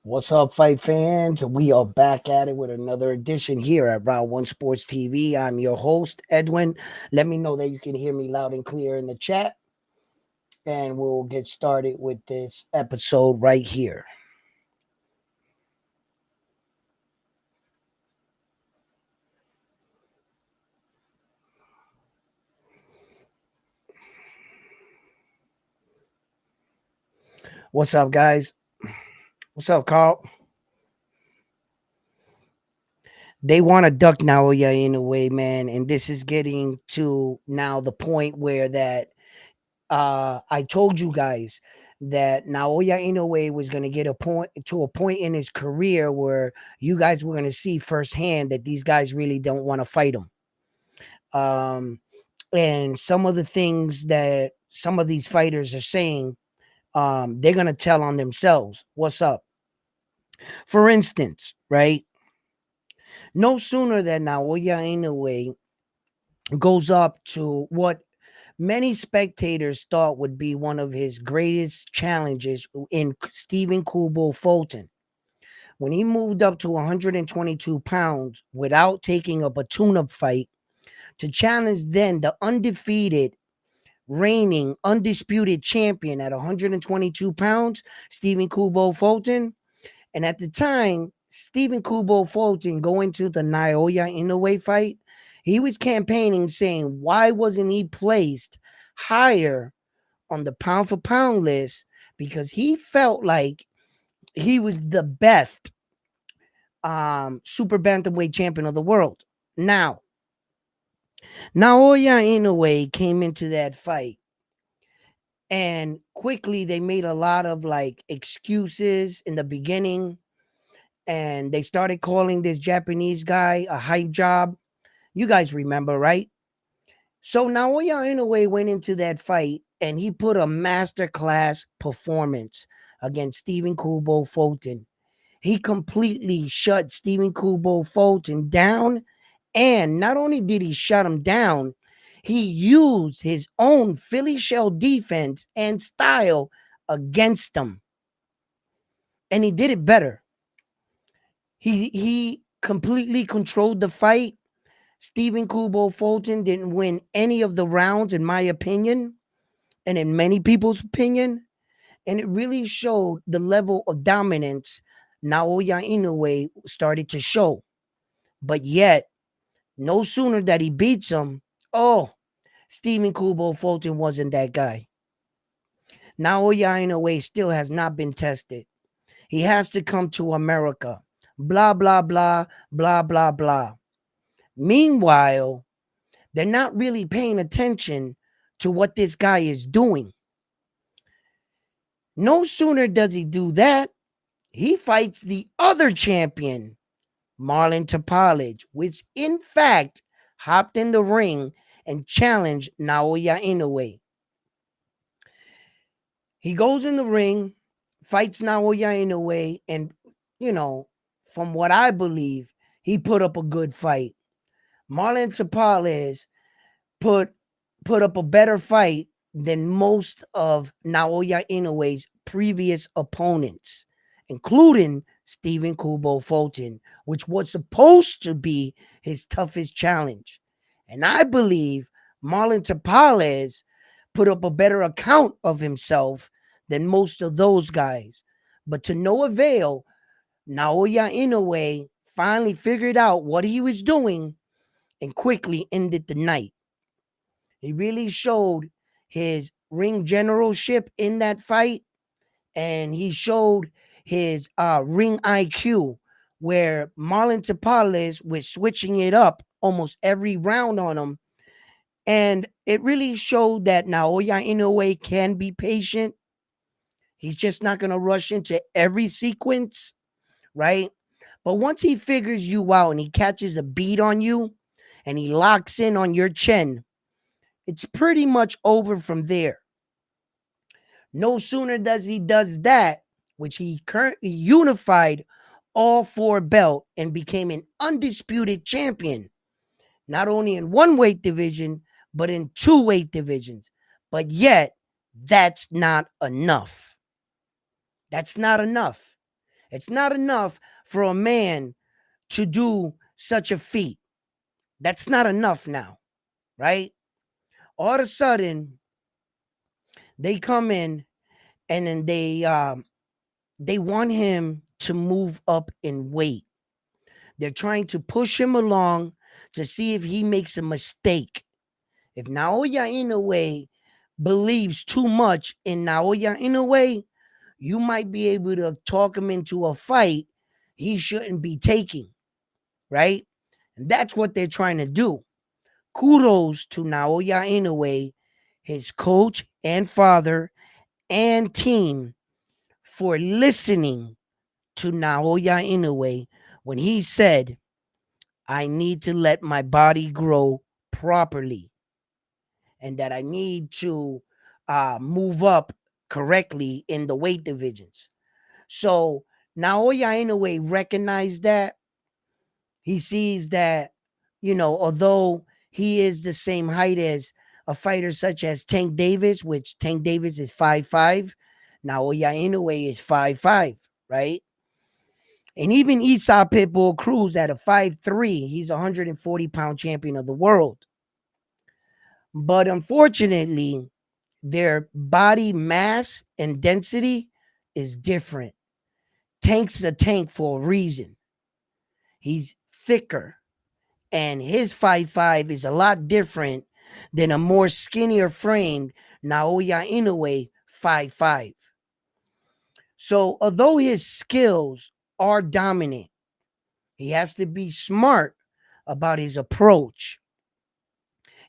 What's up, fight fans? We are back at it with another edition here at Round One Sports TV. I'm your host, Edwin. Let me know that you can hear me loud and clear in the chat, and we'll get started with this episode right here. What's up, guys? What's up, Carl? They want to duck Naoya in a way, man, and this is getting to now the point where that I told you guys that Naoya Inoue was going to get a point in his career where you guys were going to see firsthand that these guys really don't want to fight him. Um, and some of the things that some of these fighters are saying, they're going to tell on themselves. What's up? For instance, right? No sooner than Naoya Inoue goes up to what many spectators thought would be one of his greatest challenges in Stephen Kubo Fulton. When he moved up to 122 pounds without taking up a tune-up fight to challenge then the undefeated, reigning, undisputed champion at 122 pounds, Stephen Kubo Fulton. And at the time, Stephen Kubo Fulton going to the Naoya Inoue fight, he was campaigning saying, why wasn't he placed higher on the pound for pound list? Because he felt like he was the best super bantamweight champion of the world. Now, Naoya Inoue came into that fight, and quickly they made a lot of like excuses in the beginning, and they started calling this Japanese guy a hype job. You guys remember, right? So Naoya Inoue went into that fight and he put a masterclass performance against Stephen Kubo Fulton. He completely shut Stephen Kubo Fulton down. And not only did he shut him down, he used his own Philly shell defense and style against him. And he did it better. He completely controlled the fight. Stephen Kubo Fulton didn't win any of the rounds, in my opinion, and in many people's opinion. And it really showed the level of dominance Naoya Inoue started to show. But yet, no sooner that he beats him, oh, Stephen Kubo Fulton wasn't that guy. Naoya Inoue still has not been tested. He has to come to America. Blah, blah, blah, blah, blah, blah. Meanwhile, they're not really paying attention to what this guy is doing. No sooner does he do that, he fights the other champion, Marlon Tapalage, which in fact hopped in the ring and challenged Naoya Inoue. He goes in the ring, fights Naoya Inoue, and, you know, from what I believe, he put up a good fight. Marlon Tapalez put up a better fight than most of Naoya Inoue's previous opponents, including Stephen Kubo Fulton, which was supposed to be his toughest challenge. And I believe Marlon Tapalez put up a better account of himself than most of those guys. But to no avail, Naoya Inoue finally figured out what he was doing and quickly ended the night. He really showed his ring generalship in that fight, and he showed his ring IQ, where Marlon Tapales was switching it up almost every round on him. And it really showed that Naoya Inoue can be patient. He's just not going to rush into every sequence, right? But once he figures you out and he catches a beat on you and he locks in on your chin, it's pretty much over from there. No sooner does that, which he currently unified all four belt and became an undisputed champion, not only in one weight division, but in two weight divisions. But yet, that's not enough. That's not enough. It's not enough for a man to do such a feat. That's not enough now, right? All of a sudden, they come in and then they want him to move up in weight. They're trying to push him along to see if he makes a mistake. If Naoya Inoue believes too much in Naoya Inoue, you might be able to talk him into a fight he shouldn't be taking, right? And that's what they're trying to do. Kudos to Naoya Inoue, his coach and father and team for listening to Naoya Inoue when he said, I need to let my body grow properly and that I need to move up correctly in the weight divisions. So Naoya Inoue recognized that. He sees that, although he is the same height as a fighter such as Tank Davis, which Tank Davis is 5'5", Naoya Inoue is 5'5", right? And even Esau Pitbull Cruz at a 5'3", he's a 140-pound champion of the world. But unfortunately, their body mass and density is different. Tank's a tank for a reason. He's thicker. And his 5'5" is a lot different than a more skinnier framed Naoya Inoue 5'5". So although his skills are dominant, he has to be smart about his approach.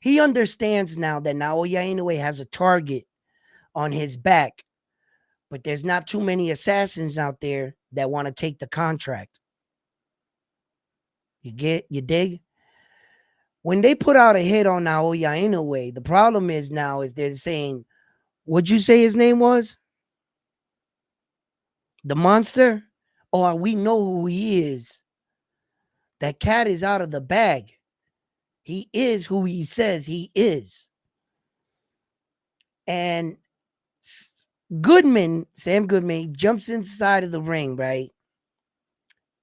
He understands now that Naoya Inoue has a target on his back, but there's not too many assassins out there that want to take the contract. You dig? When they put out a hit on Naoya Inoue, the problem is now is they're saying, what'd you say his name was? The monster? Oh, we know who he is. That cat is out of the bag. He is who he says he is. And Sam Goodman, jumps inside of the ring, right?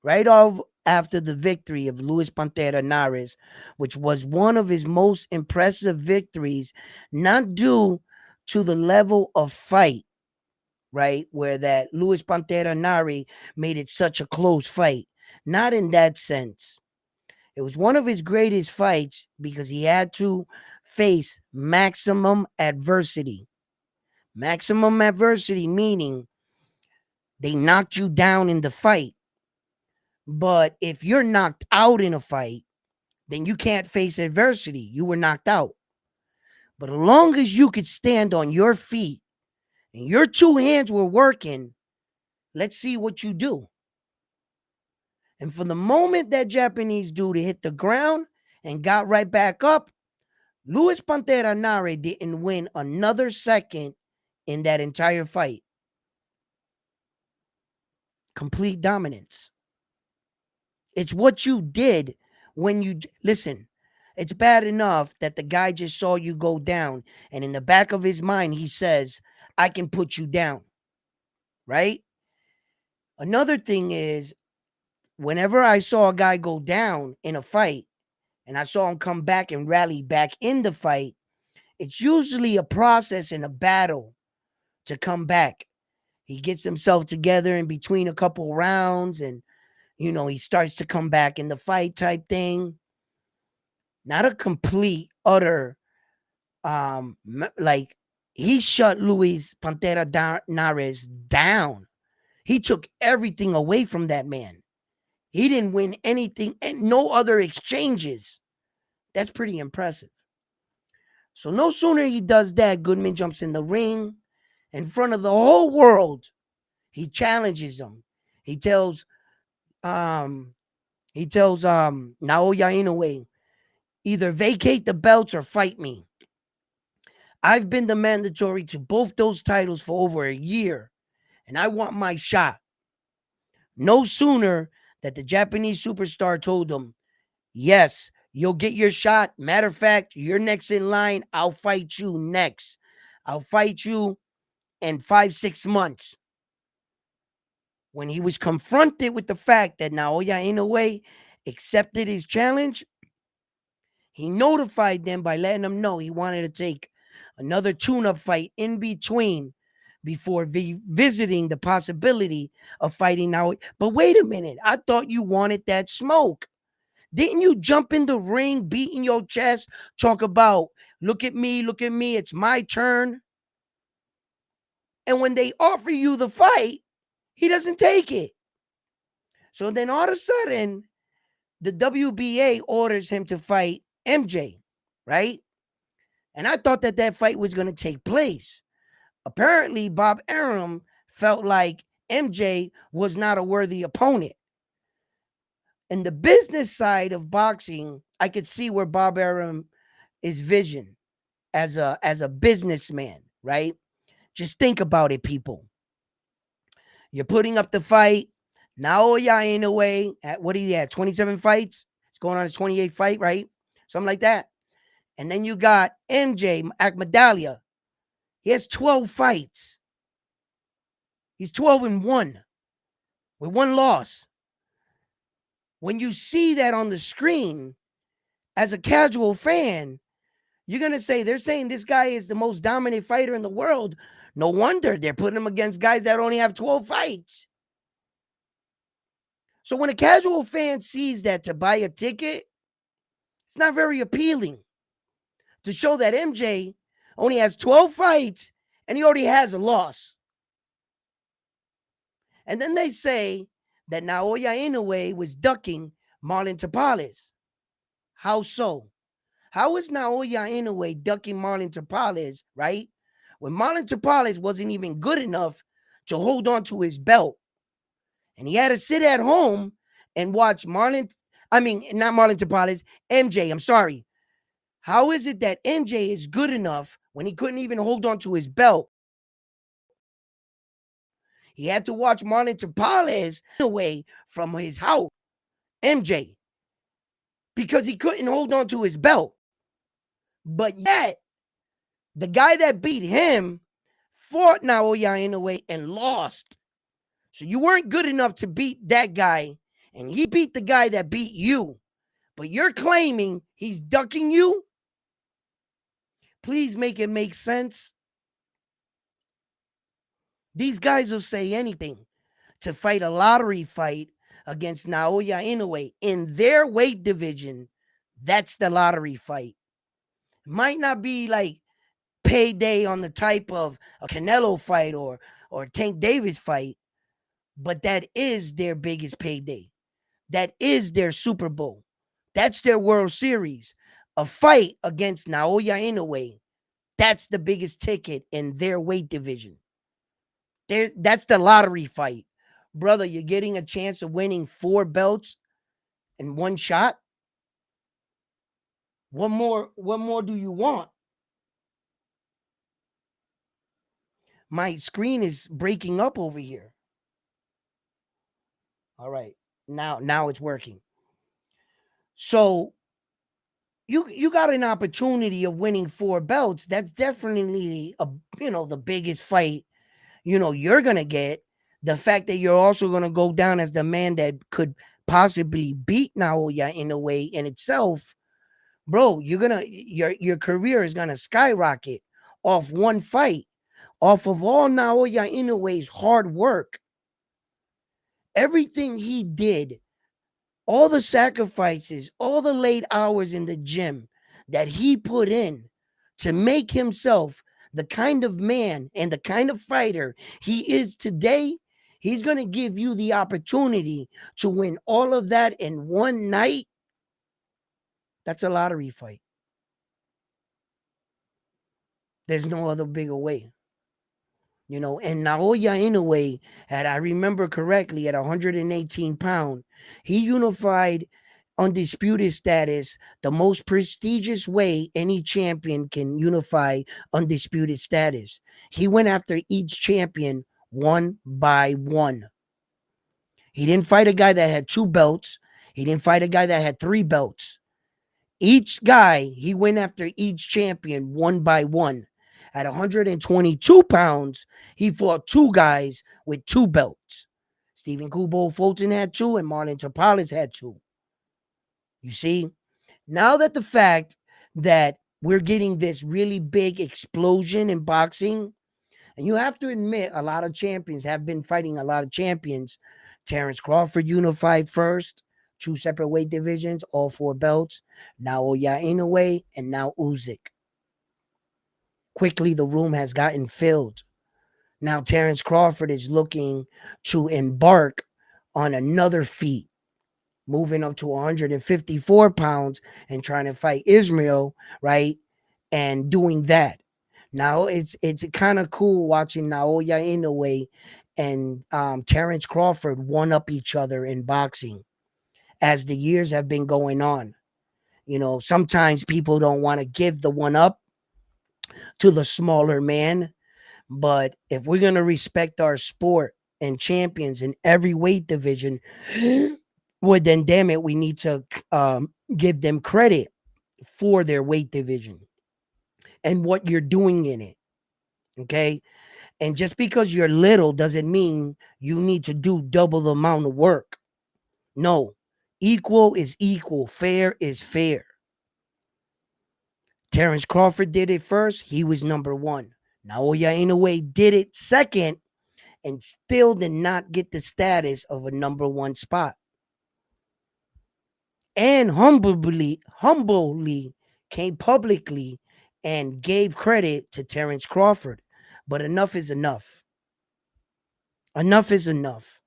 Right off after the victory of Luis Pantera Nares, which was one of his most impressive victories, not due to the level of fight, right? Where that Luis Pantera Nari made it such a close fight. Not in that sense. It was one of his greatest fights because he had to face maximum adversity. Maximum adversity meaning they knocked you down in the fight. But if you're knocked out in a fight, then you can't face adversity. You were knocked out. But as long as you could stand on your feet and your two hands were working, let's see what you do. And for the moment that Japanese dude hit the ground and got right back up, Luis Pantera Nare didn't win another second in that entire fight. Complete dominance. It's what you did when you listen. It's bad enough that the guy just saw you go down, and in the back of his mind, he says, I can put you down. Right? Another thing is, whenever I saw a guy go down in a fight and I saw him come back and rally back in the fight, it's usually a process in a battle to come back. He gets himself together in between a couple rounds and, he starts to come back in the fight type thing. Not a complete, utter, like he shut Luis Pantera Nares down. He took everything away from that man. He didn't win anything and no other exchanges. That's pretty impressive. So no sooner he does that, Goodman jumps in the ring in front of the whole world. He challenges him. He tells Naoya Inoue, either vacate the belts or fight me. I've been the mandatory to both those titles for over a year, and I want my shot. No sooner that the Japanese superstar told him, yes, you'll get your shot. Matter of fact, you're next in line. I'll fight you next. I'll fight you in 5-6 months. When he was confronted with the fact that Naoya Inoue accepted his challenge, he notified them by letting them know he wanted to take another tune-up fight in between before visiting the possibility of fighting Naoya. But wait a minute, I thought you wanted that smoke. Didn't you jump in the ring, beating your chest, talk about, look at me, it's my turn? And when they offer you the fight, he doesn't take it. So then all of a sudden, the WBA orders him to fight MJ, right? And I thought that that fight was going to take place. Apparently, Bob Arum felt like MJ was not a worthy opponent. In the business side of boxing, I could see where Bob Arum is vision as a businessman, right? Just think about it, people. You're putting up the fight. Naoya Inoue at what he had 27 fights. It's going on his 28th fight, right? Something like that. And then you got MJ Akmadalia. He has 12 fights. He's 12-1 with one loss. When you see that on the screen as a casual fan, you're going to say, they're saying this guy is the most dominant fighter in the world. No wonder they're putting him against guys that only have 12 fights. So when a casual fan sees that to buy a ticket, it's not very appealing to show that MJ only has 12 fights and he already has a loss. And then they say that Naoya Inoue was ducking Marlon Tapales. How so? How is Naoya Inoue ducking Marlon Tapales, right? When Marlon Tapales wasn't even good enough to hold on to his belt. And he had to sit at home and watch not Marlon Tapales, MJ, I'm sorry. How is it that MJ is good enough when he couldn't even hold on to his belt? He had to watch Marlon Tapales away from his house, MJ, because he couldn't hold on to his belt. But yet, the guy that beat him fought Naoya Inoue and lost. So you weren't good enough to beat that guy, and he beat the guy that beat you. But you're claiming he's ducking you? Please make it make sense. These guys will say anything to fight a lottery fight against Naoya Inoue in their weight division. That's the lottery fight. Might not be like payday on the type of a Canelo fight or Tank Davis fight, but that is their biggest payday. That is their Super Bowl. That's their World Series. A fight against Naoya Inoue. That's the biggest ticket in their weight division. That's the lottery fight. Brother, you're getting a chance of winning 4 belts in one shot. What more do you want? My screen is breaking up over here. All right. Now it's working. So you got an opportunity of winning 4 belts. That's definitely the biggest fight you're going to get. The fact that you're also going to go down as the man that could possibly beat Naoya Inoue in itself, bro, your career is going to skyrocket off one fight, off of all Naoya Inoue's hard work. Everything he did, all the sacrifices, all the late hours in the gym that he put in to make himself the kind of man and the kind of fighter he is today, he's going to give you the opportunity to win all of that in one night. That's a lottery fight. There's no other bigger way. And Naoya Inoue, had I remember correctly, at 118 pounds, he unified undisputed status the most prestigious way any champion can unify undisputed status. He went after each champion one by one. He didn't fight a guy that had 2 belts. He didn't fight a guy that had 3 belts. Each guy, he went after each champion one by one. At 122 pounds, he fought 2 guys with 2 belts. Stephen Kubo Fulton had two, and Marlon Tapales had two. You see, now that the fact that we're getting this really big explosion in boxing, and you have to admit, a lot of champions have been fighting a lot of champions. Terrence Crawford unified first, two separate weight divisions, all four belts. Naoya Inoue, and now Usyk. Quickly, the room has gotten filled. Now Terrence Crawford is looking to embark on another feat, moving up to 154 pounds and trying to fight Israel, right? And doing that. Now it's kind of cool watching Naoya Inoue and Terrence Crawford one up each other in boxing as the years have been going on. You know, sometimes people don't want to give the one up to the smaller man, but if we're going to respect our sport and champions in every weight division, well, then damn it, we need to give them credit for their weight division and what you're doing in it. Okay. And just because you're little doesn't mean you need to do double the amount of work. No, equal is equal, fair is fair. Terrence Crawford did it first, he was number one. Naoya Inoue did it second and still did not get the status of a number one spot. And humbly came publicly and gave credit to Terrence Crawford. But enough is enough. Enough is enough.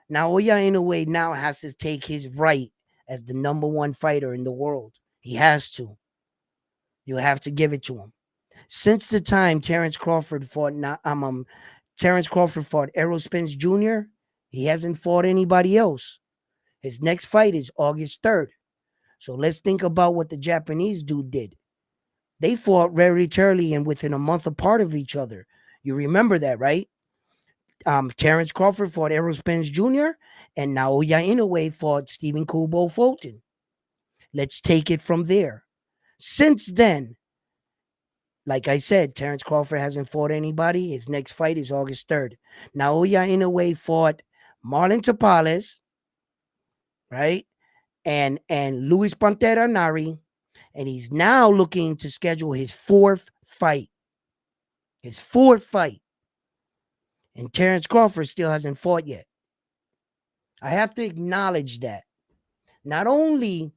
Naoya Inoue now has to take his right as the number one fighter in the world. He has to. You have to give it to him. Since the time Terrence Crawford fought Errol Spence Jr., he hasn't fought anybody else. His next fight is August 3rd. So let's think about what the Japanese dude did. They fought very early and within a month apart of each other. You remember that, right? Terrence Crawford fought Errol Spence Jr. and Naoya Inoue fought Stephen Kubo Fulton. Let's take it from there. Since then, like I said, Terrence Crawford hasn't fought anybody. His next fight is August 3rd. Naoya Inoue fought Marlon Tapales, right? And Luis Pantera Nari. And he's now looking to schedule his fourth fight. His fourth fight. And Terrence Crawford still hasn't fought yet. I have to acknowledge that. Not only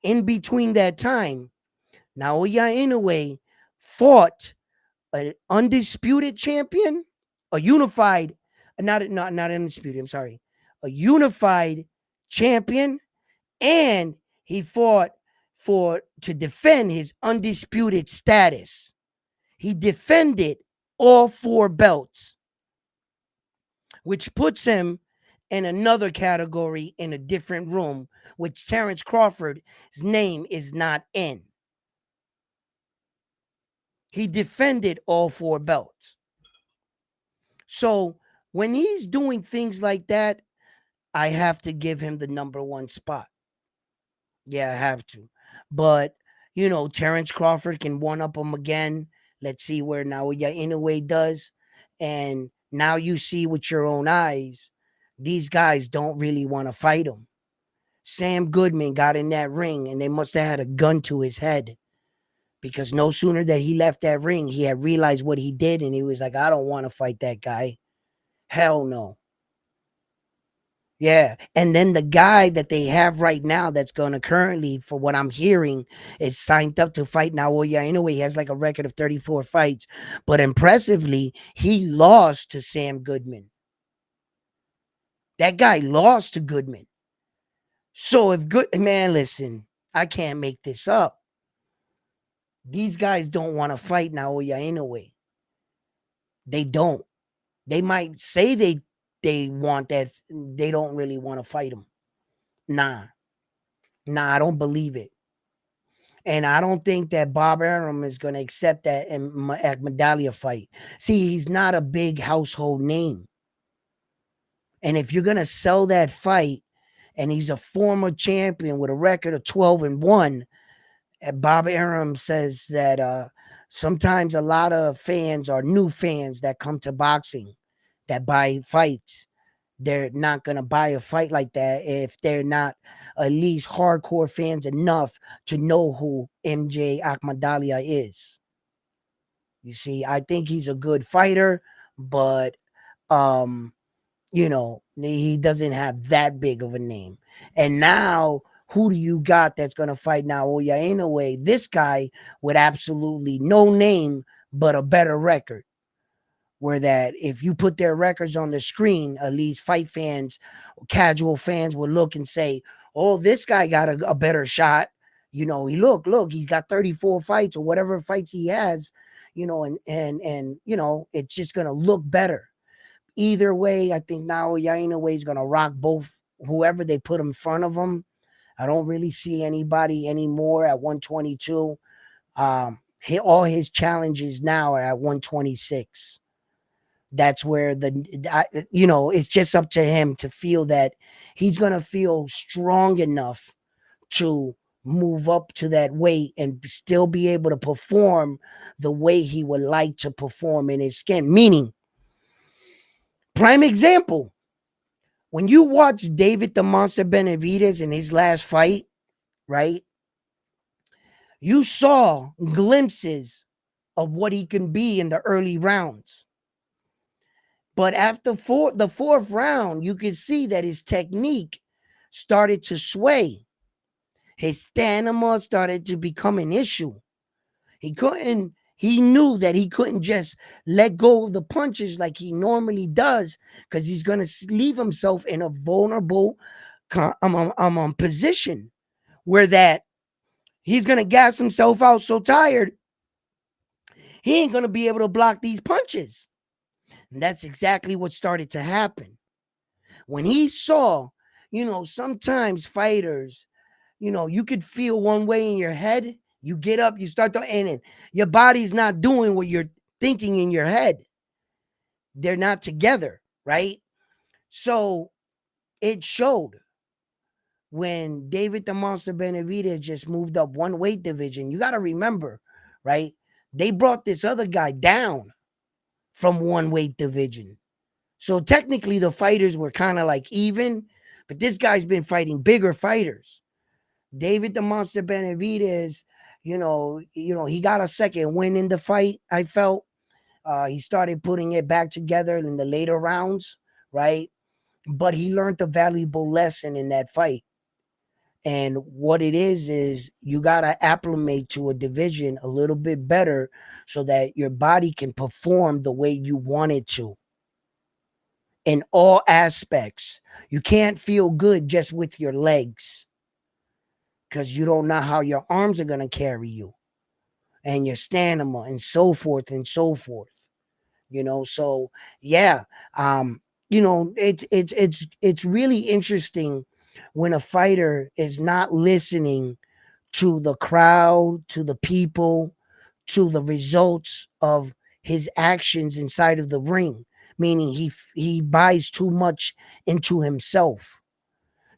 in between that time, Naoya Inoue fought an undisputed champion, a unified, not undisputed, I'm sorry, a unified champion, and he fought to defend his undisputed status. He defended all four belts, which puts him in another category in a different room, which Terrence Crawford's name is not in. He defended all four belts. So when he's doing things like that, I have to give him the number one spot. Yeah, I have to. But, you know, Terrence Crawford can one up him again. Let's see where Naoya Inoue does. And now you see with your own eyes, these guys don't really want to fight him. Sam Goodman got in that ring and they must have had a gun to his head. Because no sooner that he left that ring, he had realized what he did. And he was like, I don't want to fight that guy. Hell no. Yeah. And then the guy that they have right now that's going to currently, for what I'm hearing, is signed up to fight Naoya Inoue. He has like a record of 34 fights. But impressively, he lost to Sam Goodman. That guy lost to Goodman. So if man, listen, I can't make this up. These guys don't want to fight Naoya Inoue. They don't. They might say they want that. They don't really want to fight him. Nah, I don't believe it. And I don't think that Bob Arum is going to accept that at Medallia fight. See, he's not a big household name. And if you're going to sell that fight, and he's a former champion with a record of 12-1, Bob Arum says that sometimes a lot of fans are new fans that come to boxing, that buy fights. they're not going to buy a fight like that if they're not at least hardcore fans enough to know who MJ Ahmadallah is. You see, I think he's a good fighter, but um, he doesn't have that big of a name. And now, who do you got that's gonna fight Naoya Inoue? This guy with absolutely no name but a better record. Where that if you put their records on the screen, at least fight fans, casual fans will look and say, "Oh, this guy got a better shot." He look, he's got 34 fights or whatever fights he has. And it's just gonna look better. Either way, I think Naoya Inoue is gonna rock both whoever they put in front of him. I don't really see anybody anymore at 122. All his challenges now are at 126. That's where it's just up to him to feel that he's going to feel strong enough to move up to that weight and still be able to perform the way he would like to perform in his skin. Meaning, prime example, when you watch David the Monster Benavidez in his last fight, right? You saw glimpses of what he can be in the early rounds. But after the fourth round, you could see that his technique started to sway. His stamina started to become an issue. He knew that he couldn't just let go of the punches like he normally does because he's going to leave himself in a vulnerable position where that he's going to gas himself out so tired, he ain't going to be able to block these punches. And that's exactly what started to happen. When he saw, sometimes fighters, you could feel one way in your head. You get up, you start to, and your body's not doing what you're thinking in your head. They're not together, right? So it showed when David the Monster Benavidez just moved up one weight division. You got to remember, right? They brought this other guy down from one weight division. So technically the fighters were kind of like even, but this guy's been fighting bigger fighters. David the Monster Benavidez, he got a second win in the fight, I felt. He started putting it back together in the later rounds, right? But he learned a valuable lesson in that fight. And what it is you got to acclimate to a division a little bit better so that your body can perform the way you want it to in all aspects. You can't feel good just with your legs because you don't know how your arms are going to carry you and your stamina and so forth and so forth. So yeah, it's really interesting when a fighter is not listening to the crowd, to the people, to the results of his actions inside of the ring, meaning he buys too much into himself.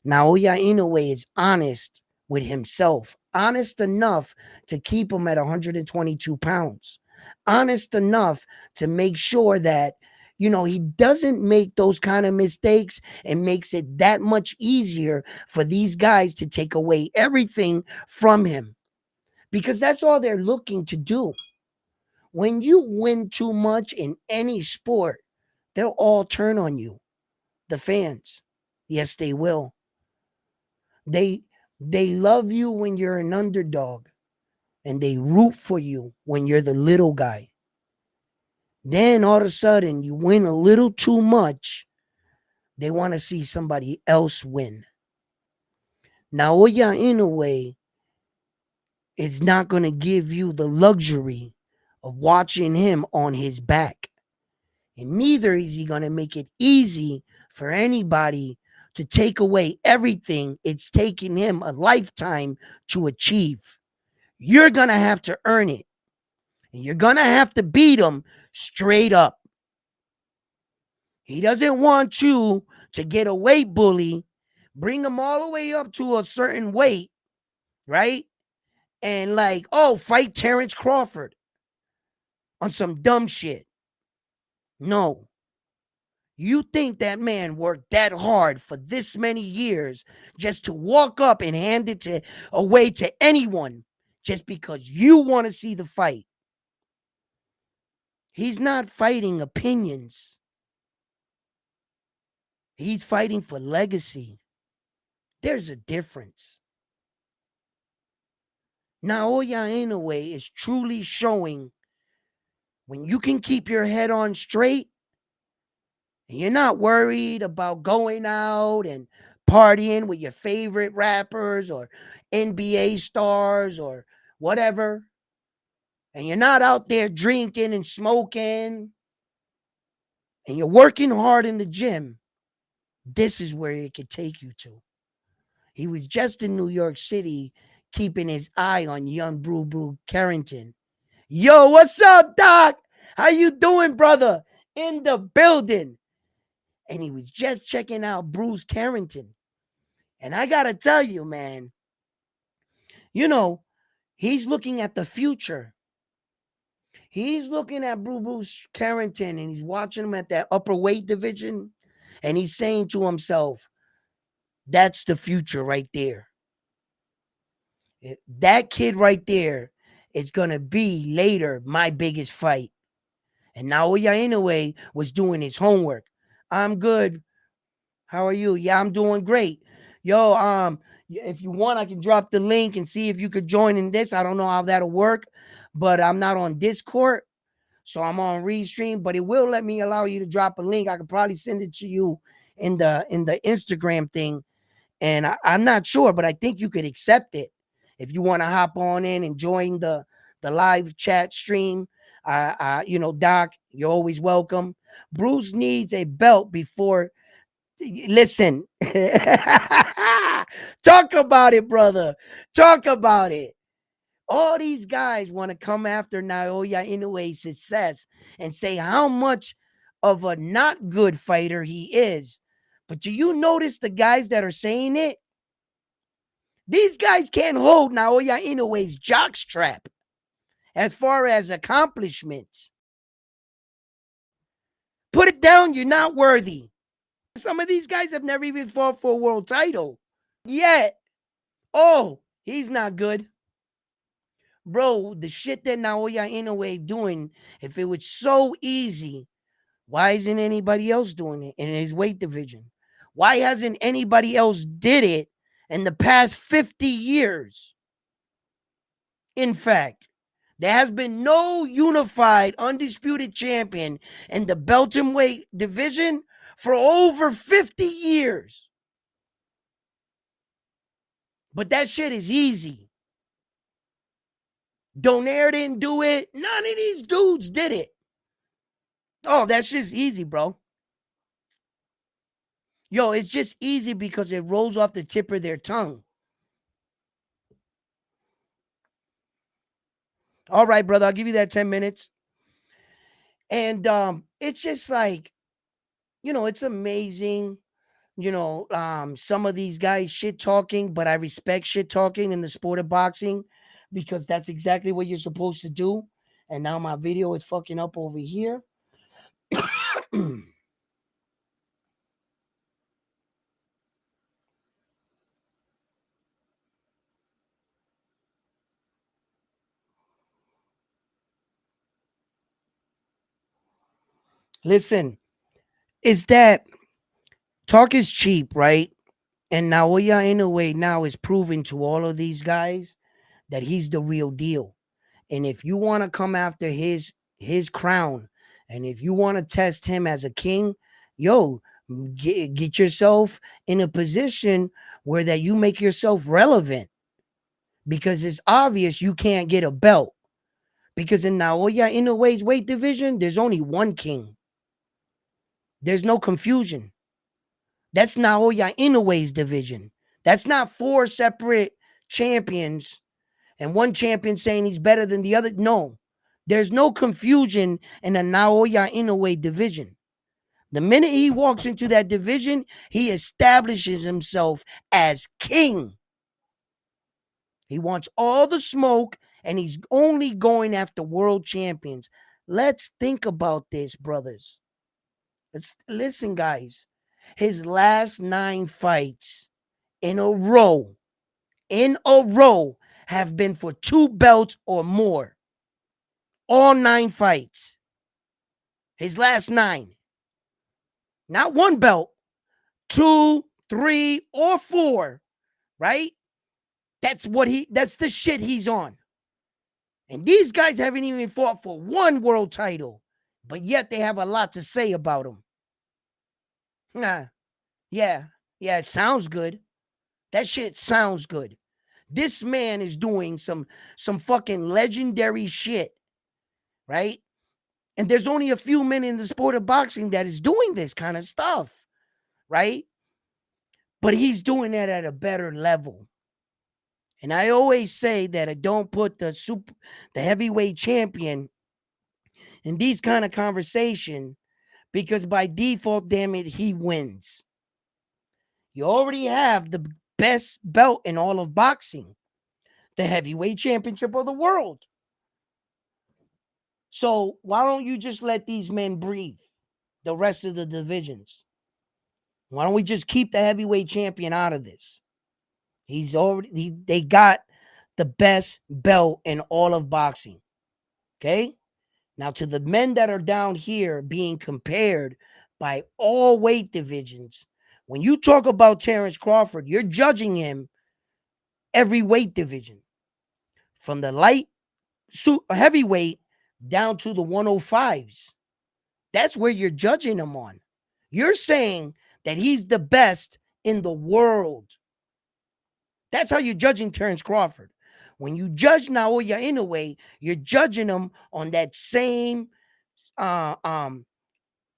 Naoya Inoue is honest with himself, honest enough to keep him at 122 pounds, honest enough to make sure that, he doesn't make those kind of mistakes and makes it that much easier for these guys to take away everything from him because that's all they're looking to do. When you win too much in any sport, they'll all turn on you. The fans. Yes, they will. They they love you when you're an underdog and they root for you when you're the little guy. Then all of a sudden you win a little too much. They want to see somebody else win. Naoya Inoue is not going to give you the luxury of watching him on his back. And neither is he going to make it easy for anybody to take away everything it's taken him a lifetime to achieve. You're going to have to earn it. And you're going to have to beat him straight up. He doesn't want you to get a weight bully, bring him all the way up to a certain weight, right? And like, oh, fight Terrence Crawford on some dumb shit. No. You think that man worked that hard for this many years just to walk up and hand it away to anyone just because you want to see the fight? He's not fighting opinions. He's fighting for legacy. There's a difference. Naoya Inoue is truly showing when you can keep your head on straight and you're not worried about going out and partying with your favorite rappers or NBA stars or whatever, and you're not out there drinking and smoking, and you're working hard in the gym, this is where it could take you to. He was just in New York City keeping his eye on young Brew Carrington. Yo, what's up, Doc? How you doing, brother? In the building. And he was just checking out Bruce Carrington. And I got to tell you, man, you know, he's looking at the future. He's looking at Bruce Carrington and he's watching him at that upper weight division. And he's saying to himself, that's the future right there. That kid right there is going to be later my biggest fight. And Naoya Inoue was doing his homework. I'm good. How are you? Yeah, I'm doing great. Yo, if you want, I can drop the link and see if you could join in this. I don't know how that'll work, but I'm not on Discord, so I'm on Restream. But it will let me allow you to drop a link. I could probably send it to you in the Instagram thing, and I'm not sure, but I think you could accept it if you want to hop on in and join the live chat stream. Doc, you're always welcome. Bruce needs a belt before. Listen, talk about it, brother. Talk about it. All these guys want to come after Naoya Inoue's success and say how much of a not good fighter he is. But do you notice the guys that are saying it? These guys can't hold Naoya Inoue's jockstrap as far as accomplishments. Put it down, you're not worthy. Some of these guys have never even fought for a world title yet. Oh, he's not good. Bro, the shit that Naoya Inoue doing, if it was so easy, why isn't anybody else doing it in his weight division? Why hasn't anybody else did it in the past 50 years? In fact, there has been no unified, undisputed champion in the welterweight division for over 50 years. But that shit is easy. Donaire didn't do it. None of these dudes did it. Oh, that's just easy, bro. Yo, it's just easy because it rolls off the tip of their tongue. All right, brother, I'll give you that 10 minutes. And it's just like, it's amazing. Some of these guys shit talking, but I respect shit talking in the sport of boxing because that's exactly what you're supposed to do. And now my video is fucking up over here. Listen, is that talk is cheap, right? And Naoya Inoue now is proving to all of these guys that he's the real deal. And if you want to come after his crown, and if you want to test him as a king, yo, get yourself in a position where that you make yourself relevant. Because it's obvious you can't get a belt. Because in Naoya Inoue's weight division, there's only one king. There's no confusion. That's Naoya Inoue's division. That's not four separate champions and one champion saying he's better than the other. No, there's no confusion in the Naoya Inoue division. The minute he walks into that division, he establishes himself as king. He wants all the smoke and he's only going after world champions. Let's think about this, brothers. Listen, guys, his last 9 fights in a row, in a row, have been for 2 belts or more. All 9 fights. His last 9. Not 1 belt, 2, 3, or 4, right? That's the shit he's on. And these guys haven't even fought for 1 world title, but yet they have a lot to say about him. Nah, yeah, it sounds good. That shit sounds good. This man is doing some fucking legendary shit, right? And there's only a few men in the sport of boxing that is doing this kind of stuff, right? But he's doing that at a better level. And I always say that I don't put the heavyweight champion in these kind of conversation because by default, damn it, he wins. You already have the best belt in all of boxing, the heavyweight championship of the world. So why don't you just let these men breathe, the rest of the divisions? Why don't we just keep the heavyweight champion out of this? They got the best belt in all of boxing. Okay? Now, to the men that are down here being compared by all weight divisions, when you talk about Terrence Crawford, you're judging him every weight division, from the light heavyweight down to the 105s. That's where you're judging him on. You're saying that he's the best in the world. That's how you're judging Terrence Crawford. When you judge Naoya Inoue, you're judging him on that same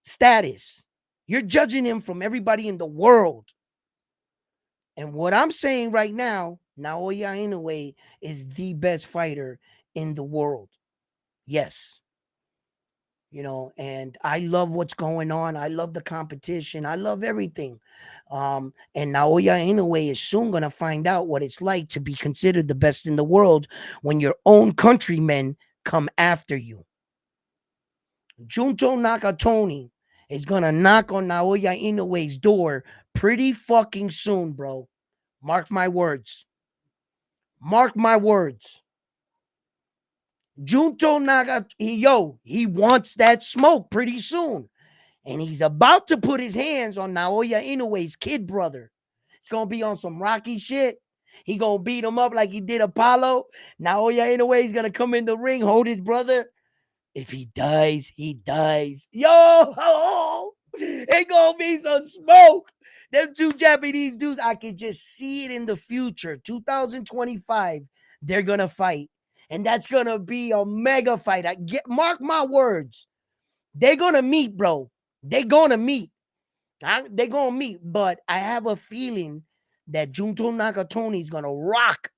status. You're judging him from everybody in the world. And what I'm saying right now, Naoya Inoue is the best fighter in the world. Yes. And I love what's going on. I love the competition. I love everything. And Naoya Inoue is soon going to find out what it's like to be considered the best in the world when your own countrymen come after you. Junto Nakatoni is going to knock on Naoya Inoue's door pretty fucking soon, bro. Mark my words. Mark my words. Junto Nakatoni, he wants that smoke pretty soon. And he's about to put his hands on Naoya Inoue's kid brother. It's going to be on some Rocky shit. He going to beat him up like he did Apollo. Naoya Inoue is going to come in the ring, hold his brother. If he dies, he dies. Yo, it going to be some smoke. Them 2 Japanese dudes, I can just see it in the future. 2025, they're going to fight. And that's going to be a mega fight. Mark my words. They're going to meet, bro. They're going to meet. They're going to meet. But I have a feeling that Junto Nakatoni is going to rock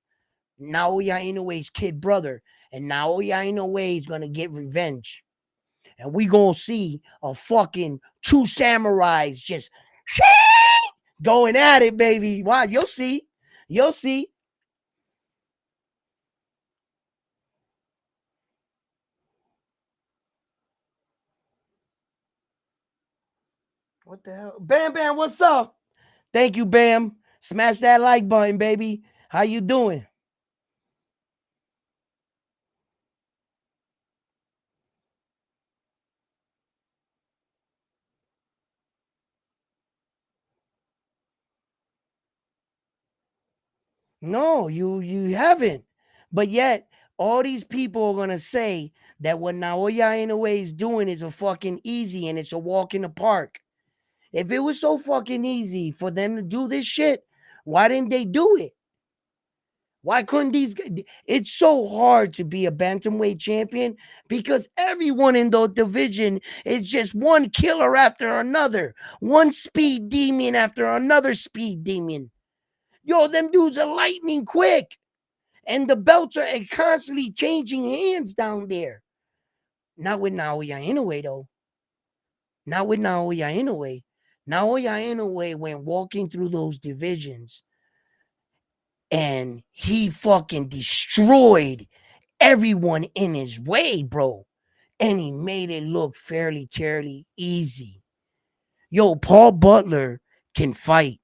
Naoya Inoue's kid brother. And Naoya Inoue is going to get revenge. And we going to see a fucking 2 samurais just going at it, baby. Wow, you'll see. You'll see. What the hell? Bam Bam, what's up? Thank you, Bam. Smash that like button, baby. How you doing? No, you haven't. But yet, all these people are gonna say that what Naoya Inoue is doing is a fucking easy and it's a walk in the park. If it was so fucking easy for them to do this shit, why didn't they do it? Why couldn't these? It's so hard to be a bantamweight champion because everyone in the division is just one killer after another, one speed demon after another speed demon. Yo, them dudes are lightning quick, and the belts are constantly changing hands down there. Not with Naoya Inoue though. Not with Naoya Inoue. Naoya Inoue went walking through those divisions and he fucking destroyed everyone in his way, bro. And he made it look fairly easy. Yo, Paul Butler can fight.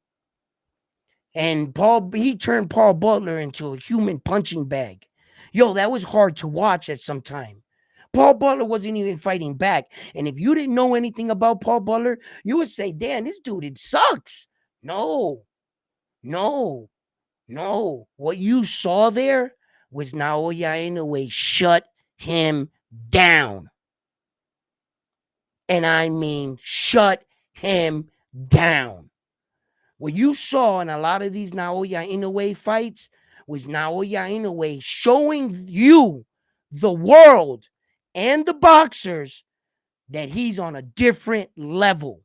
And he turned Paul Butler into a human punching bag. Yo, that was hard to watch at some time. Paul Butler wasn't even fighting back. And if you didn't know anything about Paul Butler, you would say, damn, this dude, it sucks. No, no, no. What you saw there was Naoya Inoue shut him down. And I mean, shut him down. What you saw in a lot of these Naoya Inoue fights was Naoya Inoue showing you, the world, and the boxers that he's on a different level.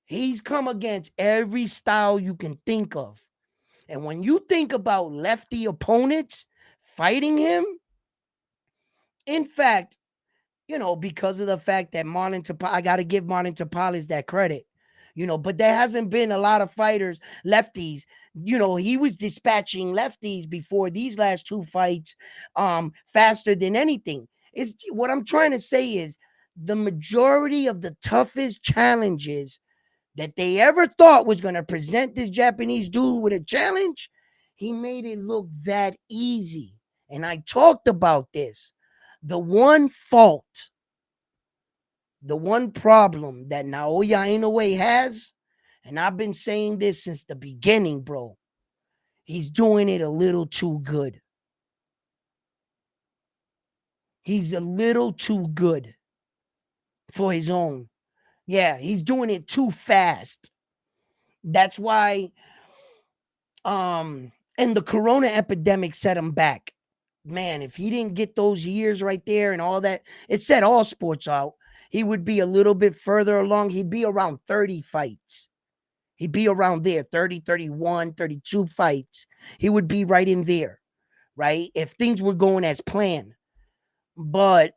He's come against every style you can think of. And when you think about lefty opponents fighting him, in fact, because of the fact that I got to give Marlon Tapales that credit, but there hasn't been a lot of fighters, lefties. He was dispatching lefties before these last two fights faster than anything. It's what I'm trying to say is the majority of the toughest challenges that they ever thought was going to present this Japanese dude with a challenge, he made it look that easy. And I talked about this. The one fault, the one problem that Naoya Inoue has, and I've been saying this since the beginning, bro, he's doing it a little too good. He's a little too good for his own. Yeah, he's doing it too fast. That's why and the corona epidemic set him back. Man, if he didn't get those years right there and all that, it set all sports out. He would be a little bit further along. He'd be around 30 fights. He'd be around there, 30, 31, 32 fights. He would be right in there, right? If things were going as planned. But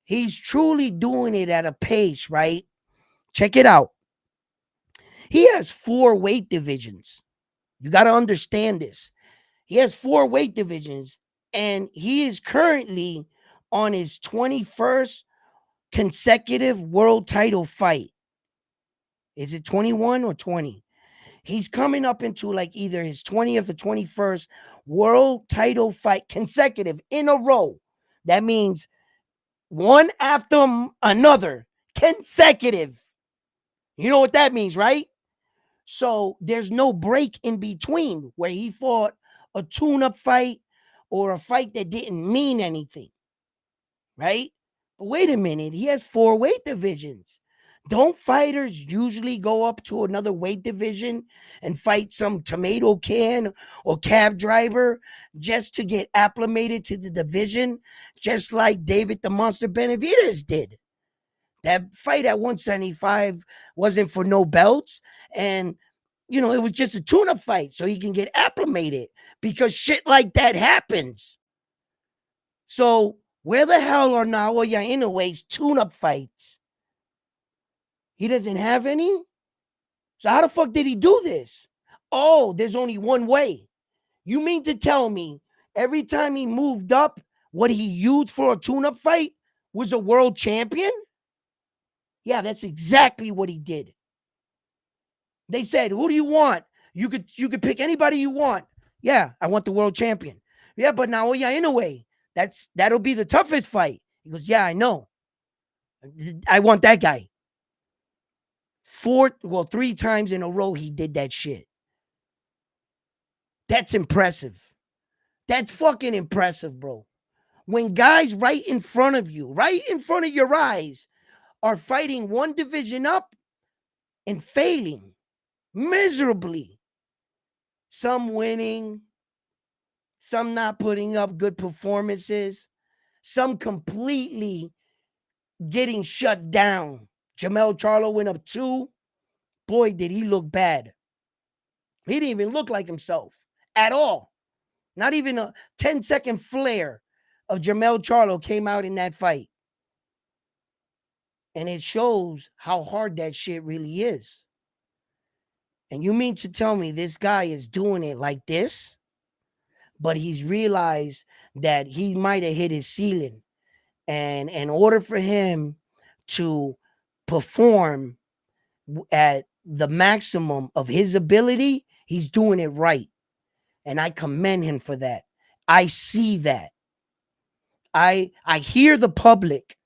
he's truly doing it at a pace, right? Check it out. He has 4 weight divisions. You got to understand this. He has 4 weight divisions, and he is currently on his 21st consecutive world title fight. Is it 21 or 20? He's coming up into like either his 20th or 21st world title fight consecutive in a row. That means one after another, consecutive. You know what that means, right? So there's no break in between where he fought a tune-up fight or a fight that didn't mean anything, right? But wait a minute, he has 4 weight divisions. Don't fighters usually go up to another weight division and fight some tomato can or cab driver just to get acclimated to the division, just like David the Monster Benavidez did? That fight at 175 wasn't for no belts, and it was just a tune-up fight so he can get acclimated because shit like that happens. So where the hell are Naoya Inoue's tune-up fights? He doesn't have any? So how the fuck did he do this? Oh, there's only one way. You mean to tell me every time he moved up, what he used for a tune-up fight was a world champion? Yeah, that's exactly what he did. They said, who do you want? You could pick anybody you want. Yeah, I want the world champion. Yeah, but Naoya Inoue, that'll be the toughest fight. He goes, yeah, I know. I want that guy. 3 times in a row he did that shit. That's impressive. That's fucking impressive, bro. When guys right in front of you, right in front of your eyes, are fighting one division up and failing miserably. Some winning, some not putting up good performances, some completely getting shut down. Jamel Charlo went up 2. Boy, did he look bad. He didn't even look like himself at all. Not even a 10-second flare of Jamel Charlo came out in that fight. And it shows how hard that shit really is. And you mean to tell me this guy is doing it like this? But he's realized that he might have hit his ceiling. And in order for him to perform at the maximum of his ability, he's doing it right. And I commend him for that. I see that. I hear the public.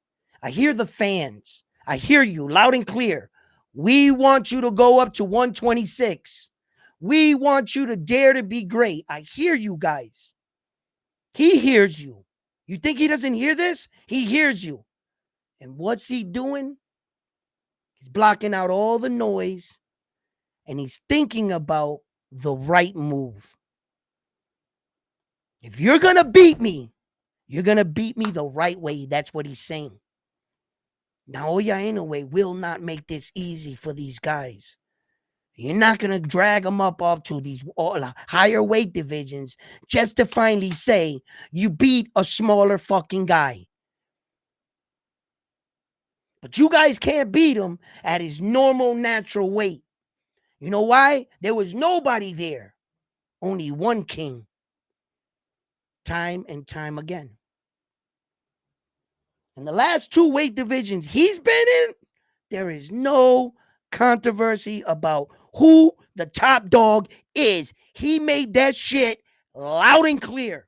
I hear the fans. I hear you loud and clear. We want you to go up to 126. We want you to dare to be great. I hear you guys. He hears you. You think he doesn't hear this? He hears you. And what's he doing? He's blocking out all the noise and he's thinking about the right move. If you're going to beat me, you're going to beat me the right way. That's what he's saying. Naoya Inoue will not make this easy for these guys. You're not going to drag them up to these higher weight divisions just to finally say you beat a smaller fucking guy. But you guys can't beat him at his normal, natural weight. You know why? There was nobody there. Only one king. Time and time again. In the last two weight divisions he's been in, there is no controversy about who the top dog is. He made that shit loud and clear.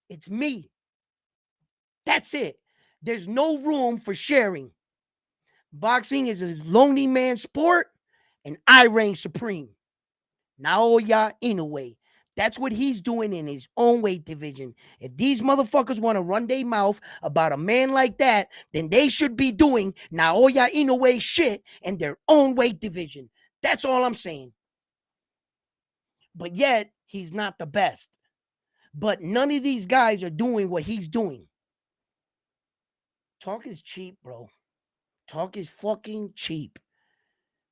It's me. That's it. There's no room for sharing. Boxing is a lonely man sport, and I reign supreme. Naoya Inoue. That's what he's doing in his own weight division. If these motherfuckers want to run their mouth about a man like that, then they should be doing Naoya Inoue shit in their own weight division. That's all I'm saying. But yet, he's not the best. But none of these guys are doing what he's doing. Talk is cheap, bro. Talk is fucking cheap.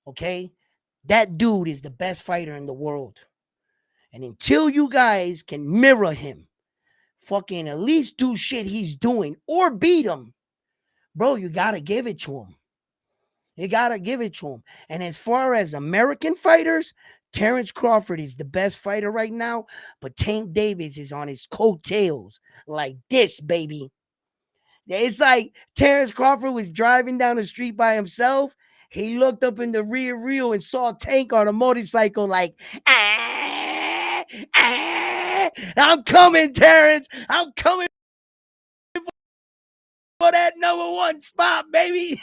Okay? That dude is the best fighter in the world. And until you guys can mirror him, fucking at least do shit he's doing or beat him, bro, you got to give it to him. You got to give it to him. And as far as American fighters, Terrence Crawford is the best fighter right now, but Tank Davis is on his coattails like this, baby. It's like Terrence Crawford was driving down the street by himself. He looked up in the rear view and saw Tank on a motorcycle like, I'm coming, Terrence. I'm coming for that number one spot, baby.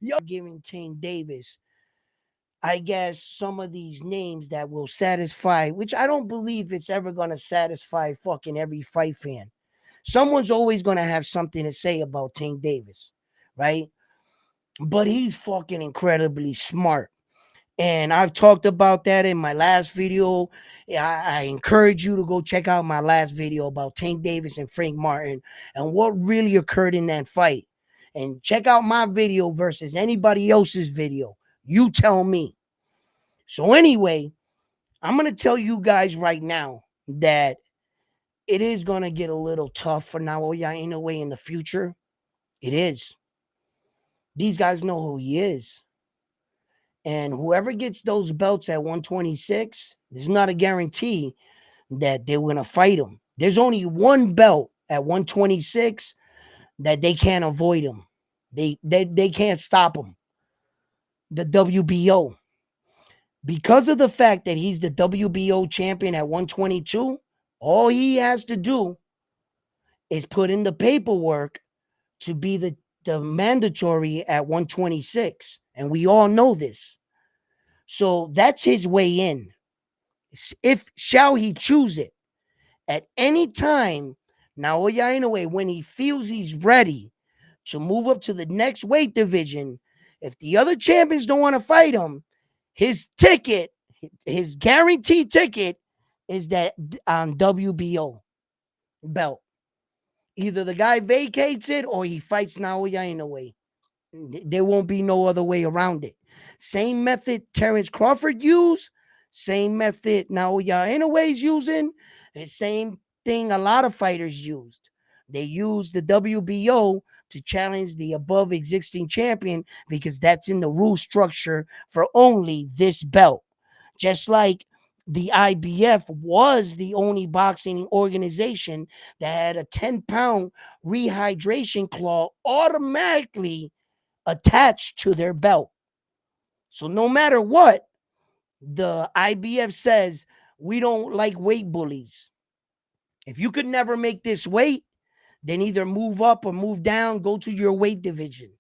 Yo, giving Tank Davis, I guess, some of these names that will satisfy, which I don't believe it's ever going to satisfy fucking every fight fan. Someone's always going to have something to say about Tank Davis, right? But he's fucking incredibly smart. And I've talked about that in my last video. I encourage you to go check out my last video about Tank Davis and Frank Martin and what really occurred in that fight. And check out my video versus anybody else's video. You tell me. So anyway, I'm going to tell you guys right now that it is going to get a little tough for Naoya Inoue in the future. It is. These guys know who he is. And whoever gets those belts at 126, there's not a guarantee that they're going to fight him. There's only one belt at 126 that they can't avoid him. They can't stop him. The WBO. Because of the fact that he's the WBO champion at 122, all he has to do is put in the paperwork to be the mandatory at 126. And we all know this. So that's his way in. If shall he choose it at any time, Naoya Inoue, when he feels he's ready to move up to the next weight division, if the other champions don't want to fight him, his ticket, his guaranteed ticket is that WBO belt. Either the guy vacates it or he fights Naoya Inoue. There won't be no other way around it. Same method Terrence Crawford used, same method Naoya Inoue's using, and same thing a lot of fighters used. They used the WBO to challenge the above existing champion because that's in the rule structure for only this belt. Just like the IBF was the only boxing organization that had a 10-pound rehydration clause automatically attached to their belt. So no matter what, the IBF says we don't like weight bullies. If you could never make this weight, then either move up or move down, go to your weight division.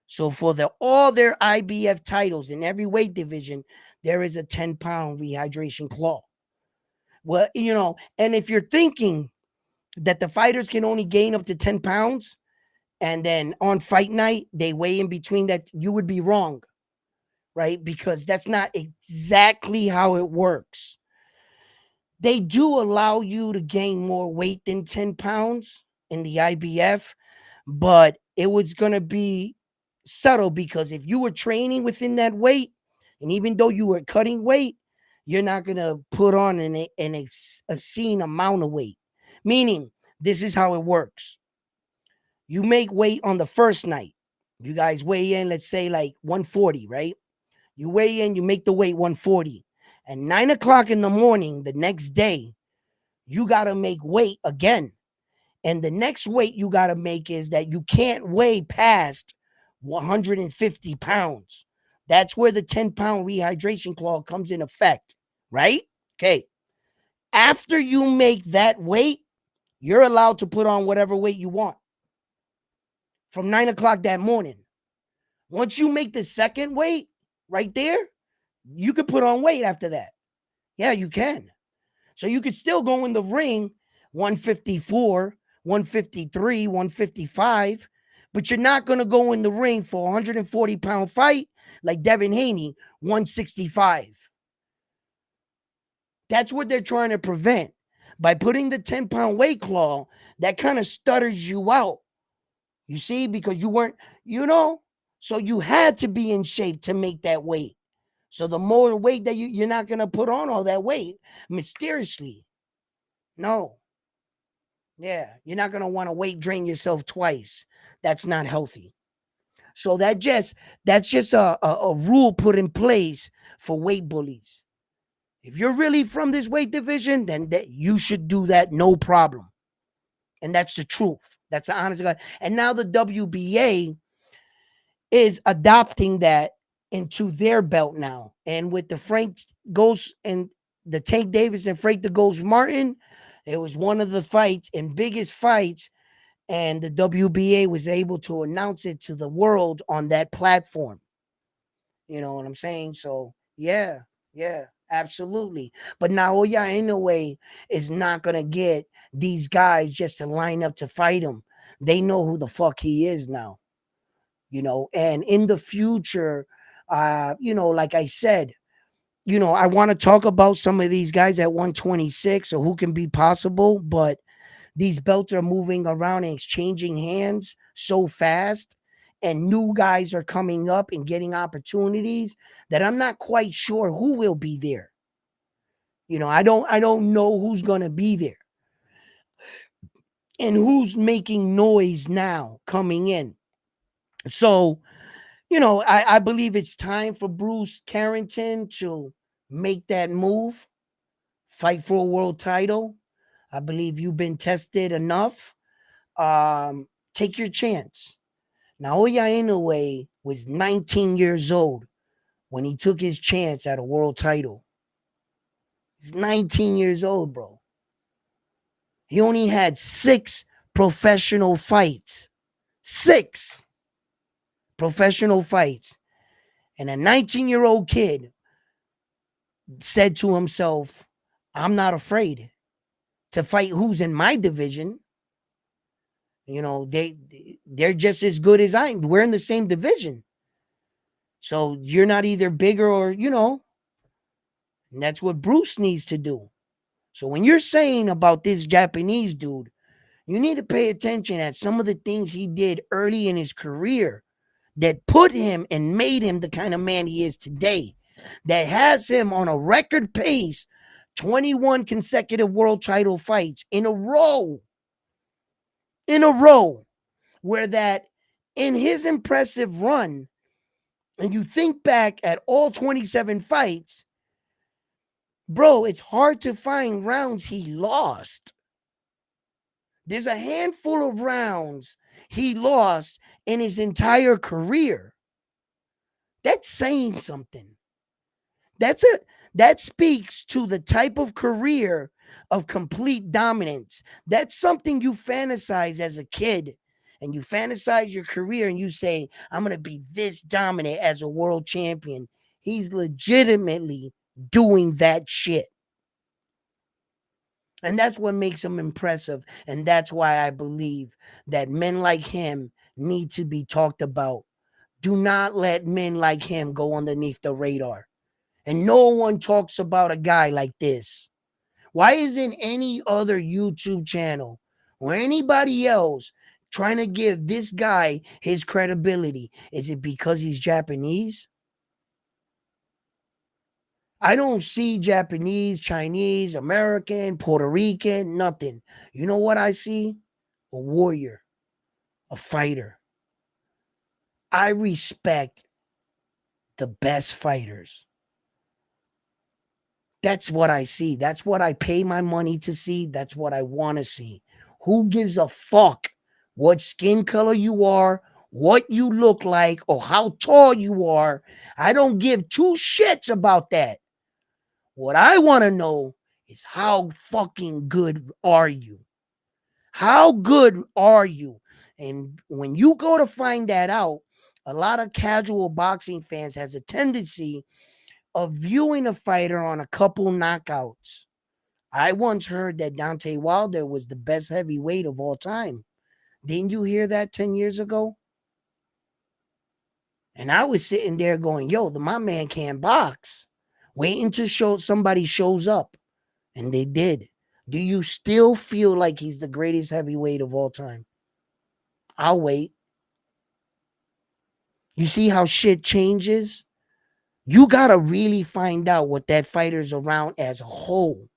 So for all their IBF titles in every weight division, there is a 10-pound rehydration claw. Well, and if you're thinking that the fighters can only gain up to 10 pounds and then on fight night they weigh in between that, you would be wrong, right? Because that's not exactly how it works. They do allow you to gain more weight than 10 pounds in the IBF, but it was going to be subtle, because if you were training within that weight, and even though you were cutting weight, you're not going to put on an obscene amount of weight. Meaning, this is how it works. You make weight on the first night. You guys weigh in, let's say like 140, right? You weigh in, you make the weight 140. At 9 o'clock in the morning, the next day, you got to make weight again. And the next weight you got to make is that you can't weigh past 150 pounds. That's where the 10-pound rehydration clause comes in effect, right? Okay. After you make that weight, you're allowed to put on whatever weight you want from 9 o'clock that morning. Once you make the second weight right there, you could put on weight after that. Yeah, you can. So you could still go in the ring 154, 153, 155, but you're not going to go in the ring for a 140-pound fight like Devin Haney, 165. That's what they're trying to prevent. By putting the 10-pound weight claw, that kind of stutters you out. You see, because you weren't, so you had to be in shape to make that weight. So the more weight that you're not going to put on all that weight mysteriously. No. Yeah, you're not going to want to weight drain yourself twice. That's not healthy. So that's just a rule put in place for weight bullies. If you're really from this weight division, then you should do that, no problem. And that's the truth. That's the honest God. And now the WBA is adopting that into their belt now. And with the Frank Ghost and the Tank Davis and Frank the Ghost Martin, it was one of the fights and biggest fights. And the WBA was able to announce it to the world on that platform. You know what I'm saying? So, yeah, absolutely. But Naoya Inoue is not going to get these guys just to line up to fight him. They know who the fuck he is now. And in the future, like I said, I want to talk about some of these guys at 126 or who can be possible, but these belts are moving around and exchanging hands so fast, and new guys are coming up and getting opportunities that I'm not quite sure who will be there. I don't know who's going to be there and who's making noise now coming in. So, I believe it's time for Bruce Carrington to make that move, fight for a world title. I believe you've been tested enough. Take your chance. Naoya Inoue was 19 years old when he took his chance at a world title. He's 19 years old, bro. He only had 6 professional fights. 6 professional fights. And a 19-year-old kid said to himself, I'm not afraid to fight who's in my division. They're just as good as I am. We're in the same division. So you're not either bigger or, and that's what Bruce needs to do. So when you're saying about this Japanese dude, you need to pay attention at some of the things he did early in his career that put him and made him the kind of man he is today, that has him on a record pace, 21 consecutive world title fights in a row, where that in his impressive run, and you think back at all 27 fights, bro, it's hard to find rounds he lost. There's a handful of rounds he lost in his entire career. That's saying something. That's it. That speaks to the type of career of complete dominance. That's something you fantasize as a kid. And you fantasize your career and you say, I'm going to be this dominant as a world champion. He's legitimately doing that shit. And that's what makes him impressive. And that's why I believe that men like him need to be talked about. Do not let men like him go underneath the radar. And no one talks about a guy like this. Why isn't any other YouTube channel or anybody else trying to give this guy his credibility? Is it because he's Japanese? I don't see Japanese, Chinese, American, Puerto Rican, nothing. You know what I see? A warrior, a fighter. I respect the best fighters. That's what I see. That's what I pay my money to see. That's what I want to see. Who gives a fuck what skin color you are, what you look like, or how tall you are? I don't give two shits about that. What I want to know is how fucking good are you? How good are you? And when you go to find that out, a lot of casual boxing fans has a tendency of viewing a fighter on a couple knockouts. I once heard that Deontay Wilder was the best heavyweight of all time. Didn't you hear that 10 years ago? And I was sitting there going, yo, my man can't box. Waiting to show somebody shows up. And they did. Do you still feel like he's the greatest heavyweight of all time? I'll wait. You see how shit changes? You got to really find out what that fighter's around as a whole.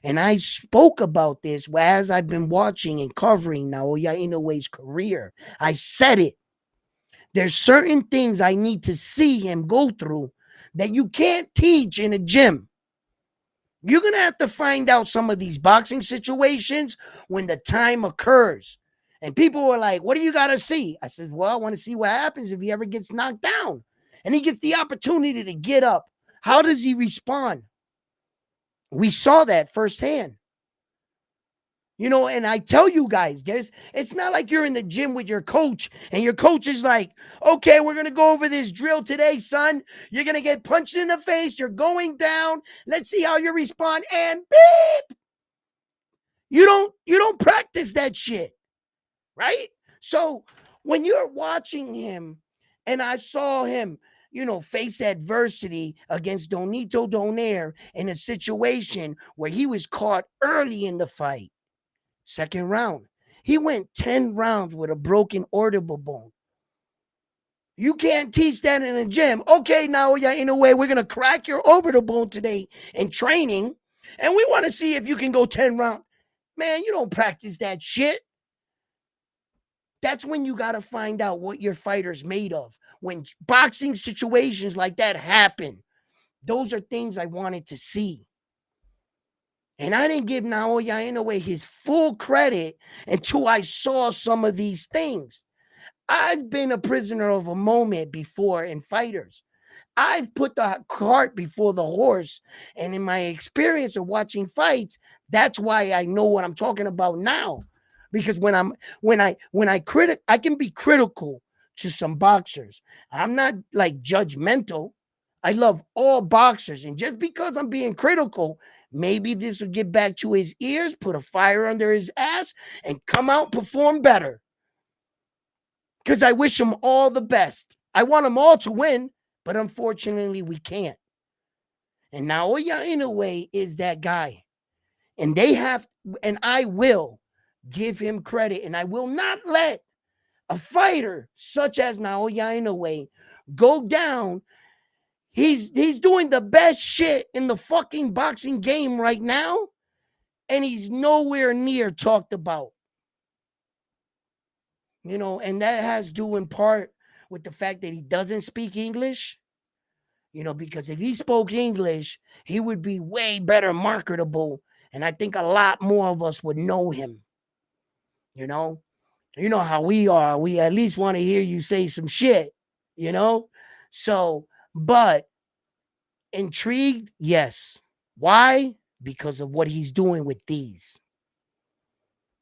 And I spoke about this as I've been watching and covering Naoya Inoue's career. I said it. There's certain things I need to see him go through that you can't teach in a gym. You're going to have to find out some of these boxing situations when the time occurs. And people were like, what do you got to see? I said, well, I want to see what happens if he ever gets knocked down and he gets the opportunity to get up. How does he respond? We saw that firsthand. You know, and I tell you guys, it's not like you're in the gym with your coach and your coach is like, okay, we're going to go over this drill today, son. You're going to get punched in the face. You're going down. Let's see how you respond. And beep. You don't practice that shit, right? So when you're watching him and I saw him, face adversity against Donito Donaire in a situation where he was caught early in the fight. Second round. He went 10 rounds with a broken orbital bone. You can't teach that in a gym. Okay, now, yeah, in a way, we're going to crack your orbital bone today in training, and we want to see if you can go 10 rounds. Man, you don't practice that shit. That's when you got to find out what your fighter's made of. When boxing situations like that happen, those are things I wanted to see. And I didn't give Naoya Inoue his full credit until I saw some of these things. I've been a prisoner of a moment before in fighters. I've put the cart before the horse. And in my experience of watching fights, that's why I know what I'm talking about now. Because when I can be critical to some boxers. I'm not like judgmental. I love all boxers. And just because I'm being critical, maybe this will get back to his ears, put a fire under his ass, and come out perform better. Because I wish them all the best. I want them all to win, but unfortunately, we can't. And Naoya Inoue is that guy. And I will give him credit. And I will not let a fighter such as Naoya Inoue go down. He's doing the best shit in the fucking boxing game right now. And he's nowhere near talked about. And that has to do in part with the fact that he doesn't speak English. Because if he spoke English, he would be way better marketable. And I think a lot more of us would know him. You know how we are. We at least want to hear you say some shit, you know? So, but intrigued, yes. Why? Because of what he's doing with these.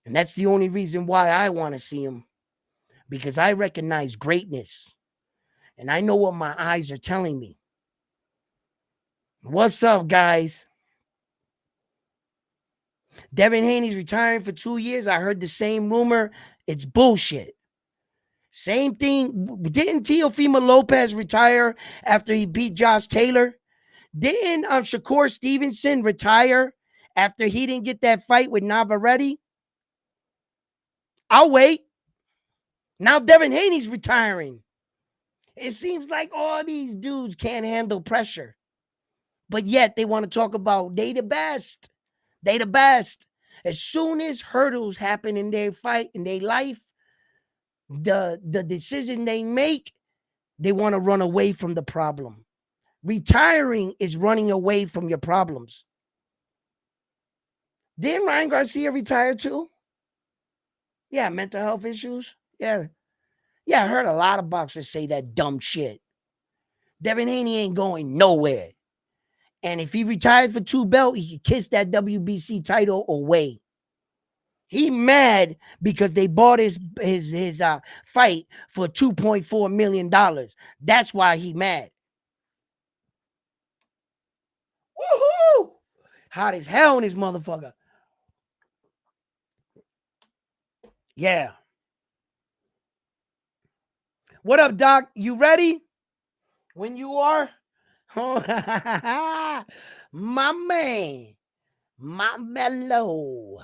And that's the only reason why I want to see him, because I recognize greatness and I know what my eyes are telling me. What's up, guys? Devin Haney's retiring for 2 years. I heard the same rumor. It's bullshit. Same thing. Didn't Teofimo Lopez retire after he beat Josh Taylor? Didn't Shakur Stevenson retire after he didn't get that fight with Navarrete? I'll wait. Now Devin Haney's retiring. It seems like all these dudes can't handle pressure, but yet they want to talk about they the best. They the best. As soon as hurdles happen in their fight, in their life, the decision they make, they want to run away from the problem. Retiring is running away from your problems. Didn't Ryan Garcia retire too? Yeah, mental health issues. Yeah. Yeah, I heard a lot of boxers say that dumb shit. Devin Haney ain't going nowhere. And if he retired for 2 belts, he could kiss that WBC title away. He mad because they bought his fight for $2.4 million. That's why he mad. Woohoo! Hot as hell in this motherfucker. Yeah. What up, Doc? You ready? When you are? My man. My mellow.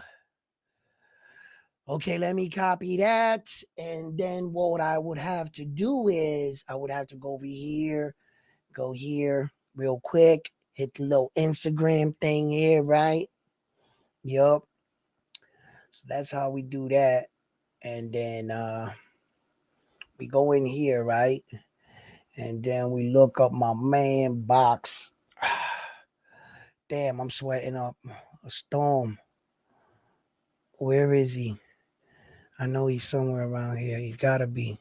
Okay, let me copy that. And then what I would have to do is I would have to go over here, go here real quick, hit the little Instagram thing here, right? Yup. So that's how we do that. And then we go in here, right? And then we look up my man box. Damn, I'm sweating up a storm. Where is he? I know he's somewhere around here. He's got to be.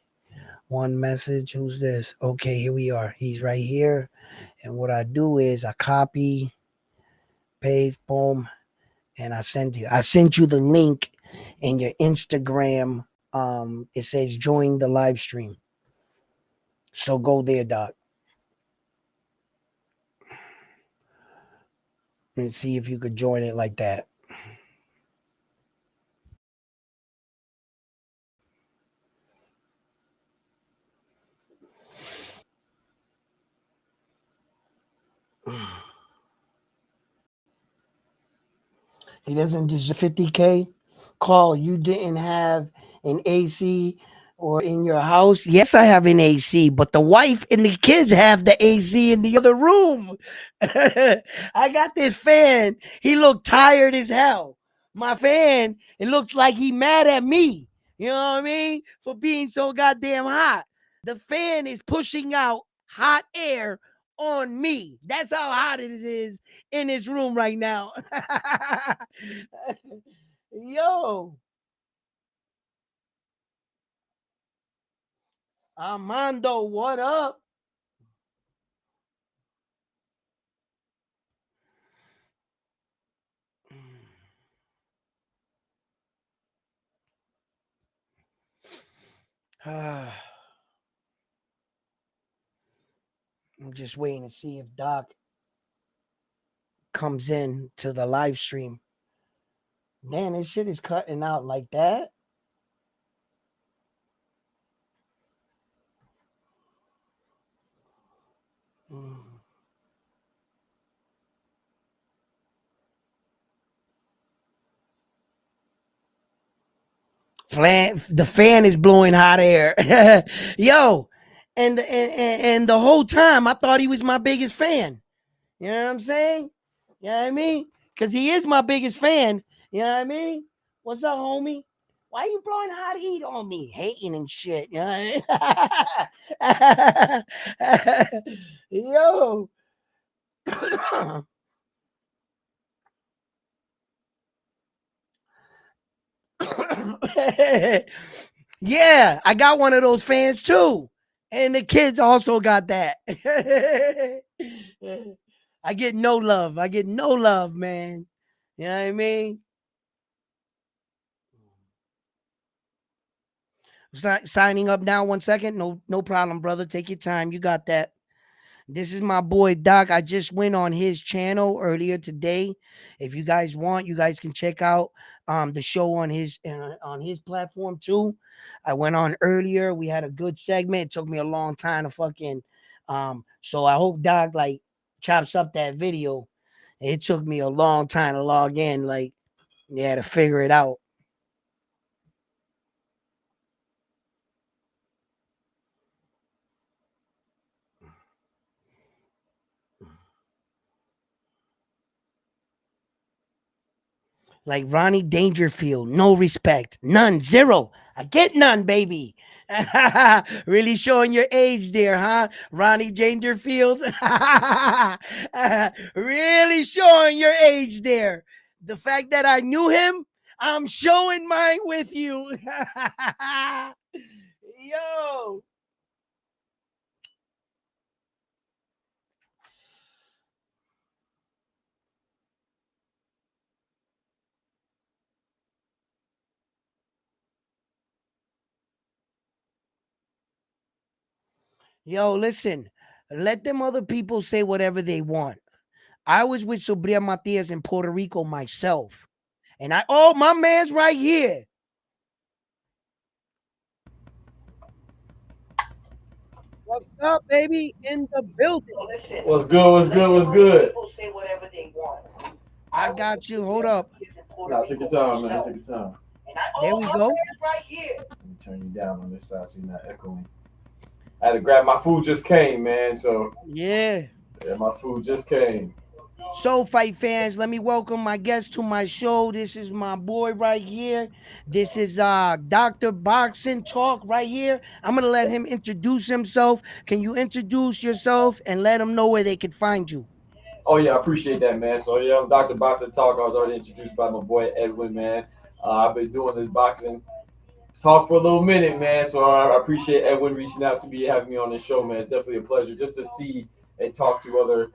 One message. Who's this? Okay, here we are. He's right here. And what I do is I copy, paste, boom, and I send you. I sent you the link in your Instagram. It says join the live stream. So go there, Doc. And see if you could join it like that. He doesn't just 50K. Call, you didn't have an AC or in your house. Yes, I have an AC, but the wife and the kids have the AC in the other room. I got this fan. He looked tired as hell. My fan, it looks like he mad at me. You know what I mean? For being so goddamn hot. The fan is pushing out hot air on me. That's how hot it is in this room right now. Yo, Armando, what up? I'm just waiting to see if Doc comes in to the live stream. Man, this shit is cutting out like that. Mm. The fan is blowing hot air. Yo, and the whole time I thought he was my biggest fan. You know what I'm saying? You know what I mean? Because he is my biggest fan. You know what I mean? What's up, homie? Why you blowing hot heat on me? Hating and shit. You know what I mean? Yo. Yeah, I got one of those fans too. And the kids also got that. I get no love. I get no love, man. You know what I mean? Signing up now, 1 second. No problem, brother. Take your time. You got that. This is my boy Doc. I just went on his channel earlier today. If you guys want, you guys can check out the show on his platform too. I went on earlier. We had a good segment. It took me a long time to fucking so I hope Doc like chops up that video. It took me a long time to log in, like yeah, to figure it out. Like Ronnie Dangerfield, no respect, none, zero. I get none, baby. Really showing your age there, huh? Ronnie Dangerfield. Really showing your age there. The fact that I knew him, I'm showing mine with you. Yo, yo, listen, let them other people say whatever they want. I was with Sobria Matias in Puerto Rico myself. And oh, my man's right here. What's up, baby? In the building. What's good? What's good? What's good? I got you. Hold up. Nah, take your time, man. Take your time. There we go. Let me turn you down on this side so you're not echoing. I had to grab my food. Just came, man. So Yeah. yeah, my food just came. So, fight fans, let me welcome my guest to my show. This is my boy right here. This is Dr. Boxing Talk right here. I'm gonna let him introduce himself. Can you introduce yourself and let them know where they can find you? Oh yeah, I appreciate that, man. So yeah, I'm Dr. Boxing Talk. I was already introduced by my boy Edwin, man. I've been doing this boxing talk for a little minute, man. So I appreciate Edwin reaching out to me, having me on the show, man. It's definitely a pleasure just to see and talk to other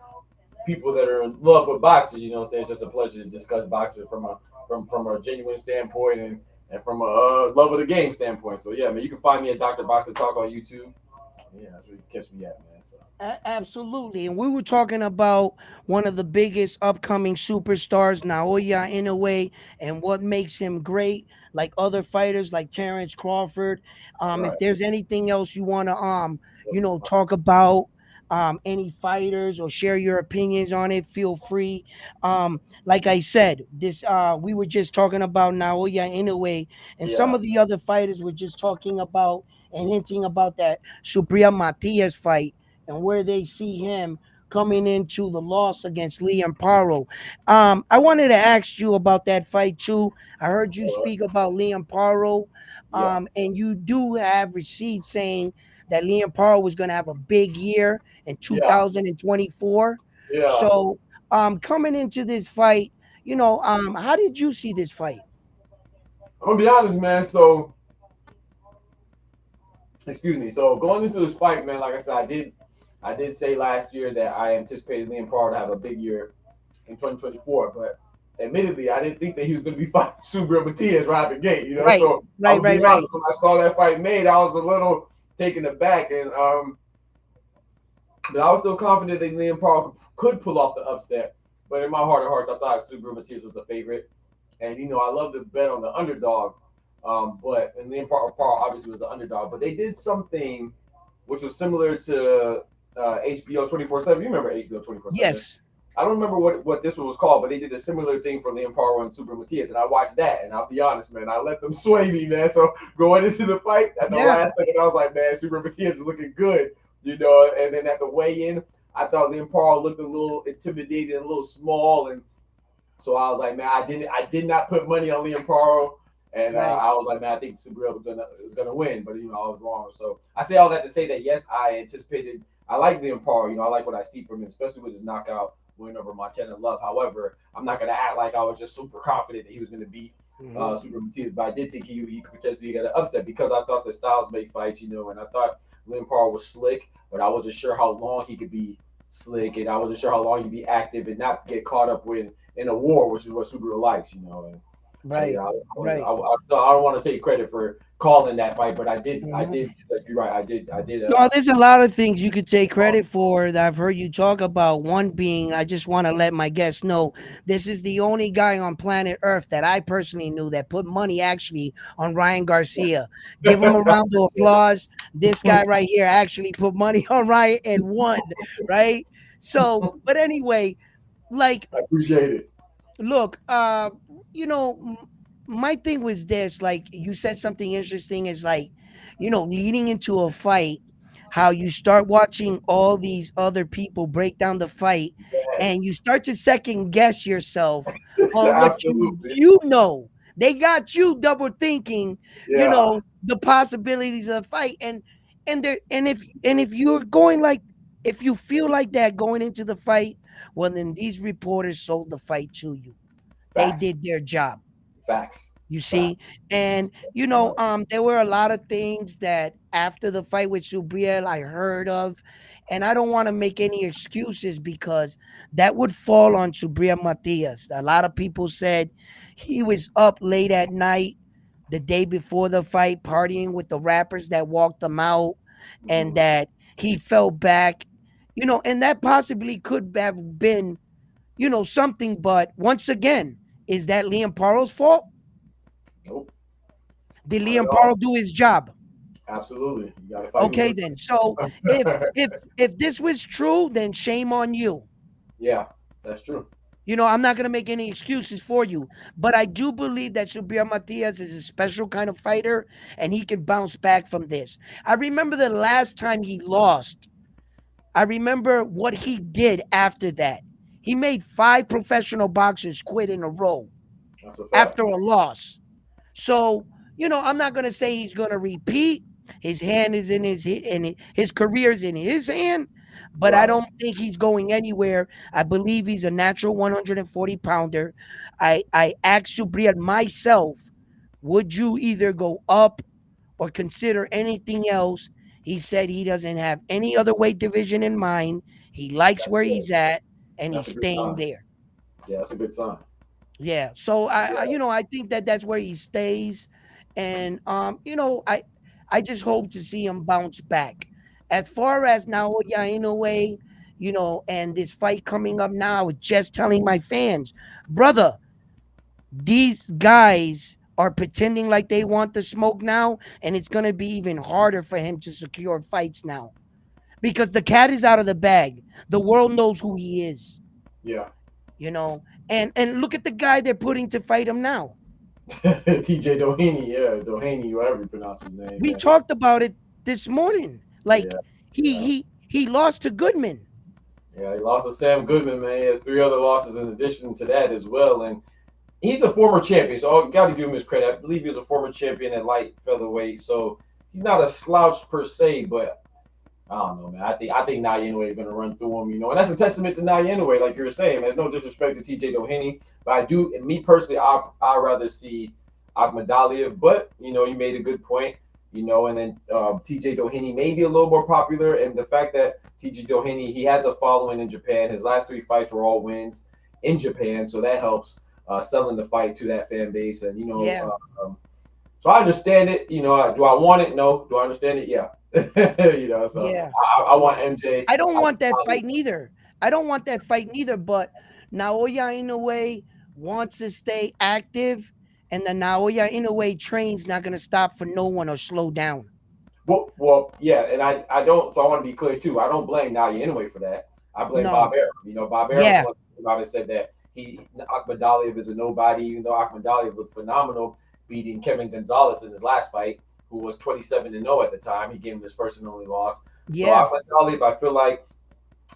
people that are in love with boxing. You know what I'm saying? It's just a pleasure to discuss boxing from a genuine standpoint and from a love of the game standpoint. So yeah, man, you can find me at Dr. Boxing Talk on YouTube. Yeah, that's where you can catch me at, man. So Absolutely. And we were talking about one of the biggest upcoming superstars, Naoya Inoue, and what makes him great, like other fighters like Terrence Crawford. If right. there's anything else you want to talk about any fighters or share your opinions on it, feel free. Like I said, this we were just talking about Naoya Inoue, and some Yeah. of the other fighters were just talking about and hinting about that Supriya Matias fight and where they see him coming into the loss against Liam Paro. I wanted to ask you about that fight too. I heard you speak about Liam Paro, Yeah. and you do have receipts saying that Liam Paro was going to have a big year in Yeah. 2024. Yeah. So, coming into this fight, how did you see this fight? I'm gonna be honest, man. So excuse me. So going into this fight, man, like I said, I did say last year that I anticipated Liam Parr to have a big year in 2024, but admittedly, I didn't think that he was going to be fighting Subriel Matias right out the gate. You know, Right, so right, I'll be right, right, honest. When I saw that fight made, I was a little taken aback, and but I was still confident that Liam Parr could pull off the upset. But in my heart of hearts, I thought Subriel Matias was the favorite, and I love to bet on the underdog. But and Liam Parr obviously was the underdog, but they did something which was similar to HBO 24/7. You remember HBO 24/7? yes, I don't remember what this one was called, but they did a similar thing for Liam Parra and Super Matias, and I watched that, and I'll be honest, man, I let them sway me, man. So going into the fight, at the yeah, last second, I was like, man, Super Matias is looking good, and then at the weigh-in, I thought Liam Parra looked a little intimidating, a little small, and so I was like, man, I did not put money on Liam Paro, and right. I was like, man, I think Subriel was gonna win, but I was wrong. So I say all that to say that yes, I anticipated. I like Liam Paro. I like what I see from him, especially with his knockout win over Montana Love. However, I'm not gonna act like I was just super confident that he was gonna beat Mhm. Super Matias, but I did think he could potentially get an upset because I thought the styles made fights, and I thought Limpar was slick, but I wasn't sure how long he could be slick, and I wasn't sure how long he'd be active and not get caught up in a war, which is what Super likes, And so yeah, Right, I right. still, I don't want to take credit for calling that fight, but I Mhm. did. Like, you're right, I did. No, there's a lot of things you could take credit for that I've heard you talk about. One being, I just want to let my guests know this is the only guy on planet Earth that I personally knew that put money actually on Ryan Garcia. Give him a round of applause. This guy right here actually put money on Ryan and won, right? So, but anyway, like I appreciate it. look, you know, my thing was this, like you said something interesting is like, leading into a fight, how you start watching all these other people break down the fight and you Yes, start to second guess yourself on what absolutely. you know. They got you double thinking, Yeah, the possibilities of the fight and if you're going like if you feel like that going into the fight, well, then these reporters sold the fight to you. They facts, did their job. facts, You see, facts. and Yeah, there were a lot of things that after the fight with Subriel I heard of, and I don't want to make any excuses because that would fall on Subriel Matias. A lot of people said he was up late at night the day before the fight, partying with the rappers that walked him out, and mhm. that he fell back, and that possibly could have been, something. But once again, is that Liam Paro's fault? Nope, Did not at Liam Paro all. do his job? Absolutely, you got to fight who's Okay, gonna then. So if fight. if this was true, then shame on you. Yeah, that's true. I'm not gonna make any excuses for you, but I do believe that Subir Matias is a special kind of fighter, and he can bounce back from this. I remember the last time he lost. I remember what he did after that. He made 5 professional boxers quit in a row That's a fact. after a loss. So, I'm not going to say he's going to repeat. His hand is in and his career is in his hand, but I Right. don't think he's going anywhere. I believe he's a natural 140 pounder. I asked Subriel myself, would you either go up or consider anything else? He said he doesn't have any other weight division in mind. He likes That's where good. he's at and That's he's a good staying sign. there. Yeah, that's a good sign. Yeah. So Yeah. I think that that's where he stays, and I just hope to see him bounce back. As far as Naoya Inoue, and this fight coming up now, I was just telling my fans, brother, these guys are pretending like they want the smoke now, and it's gonna be even harder for him to secure fights now because the cat is out of the bag. The world knows who he is, Yeah. you know, and look at the guy they're putting to fight him now. TJ Doheny, yeah, Doheny, whatever you pronounce his name, We man. talked about it this morning. Yeah, Like he yeah. he he lost to Goodman. Yeah, he lost to Sam Goodman, man. He has 3 other losses in addition to that as well. And he's a former champion, so I got to give him his credit. I believe he was a former champion at light featherweight, so he's not a slouch per se, but I don't know, man. I think Naoya Inoue is going to run through him, and that's a testament to Naoya Inoue, like you were saying, man. No disrespect to TJ Doheny, but I do, and me personally, I rather see Akhmadaliev, but you made a good point, and then TJ Doheny may be a little more popular, and the fact that TJ Doheny he has a following in Japan. His last 3 fights were all wins in Japan, so that helps selling the fight to that fan base, and Yeah, so I understand it. Do I want it? No. Do I understand it? Yeah. So yeah, I want yeah. MJ. I don't want that fight neither. I don't want that fight neither. But Naoya Inoue wants to stay active, and the Naoya Inoue train's not gonna stop for no one or slow down. Well, yeah, and I don't. So I want to be clear too. I don't blame Nadia anyway for that. I blame Bob No. Arum. Bob Arum's Yeah. one about it said that Akhmadaliev is a nobody, even though Akhmadaliev looked phenomenal, beating Kevin Gonzalez in his last fight, who was 27-0 at the time. He gave him his first and only loss. So Yeah. Akhmadaliev, I feel like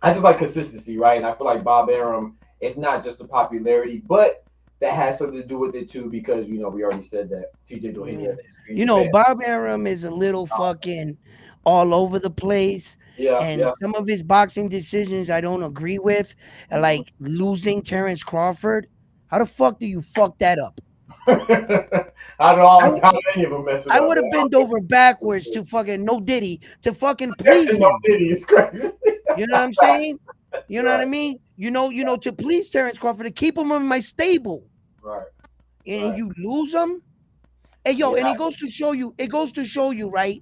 I just like consistency, right? And I feel like Bob Arum, it's not just the popularity, but that has something to do with it too, because we already said that TJ Doheny Yeah. has a history in Japan. Bob Arum is a little fucking all over the place. Yeah, And yeah. some of his boxing decisions I don't agree with, Mhm. like losing Terrence Crawford. How the fuck do you fuck that up? I would How do any of them mess it I up, would man? have bent over backwards to fucking no Diddy to fucking please No him. Diddy is crazy. You know what I'm saying? You know what I Right, mean? To please Terrence Crawford to keep him in my stable, right, and right. you lose him. Hey yo, and Yeah, it goes to show you, right,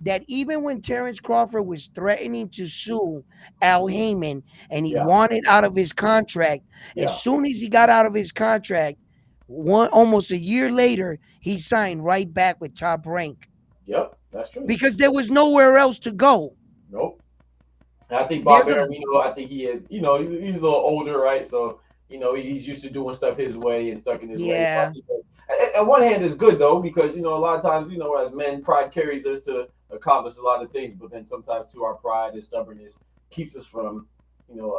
that even when Terrence Crawford was threatening to sue Al Heyman and he yeah, wanted out of his contract, as yeah. soon as he got out of his contract, almost a year later, he signed right back with Top Rank Yep, that's true. because there was nowhere else to go. Nope. And I think They're Bob the Arum, I think he is, he's a little older, right? So, he's used to doing stuff his way and stuck in his way. So I yeah. think on one hand, it's good though because a lot of times, as men, pride carries us to accomplish a lot of things, but then sometimes too, our pride and stubbornness keeps us from,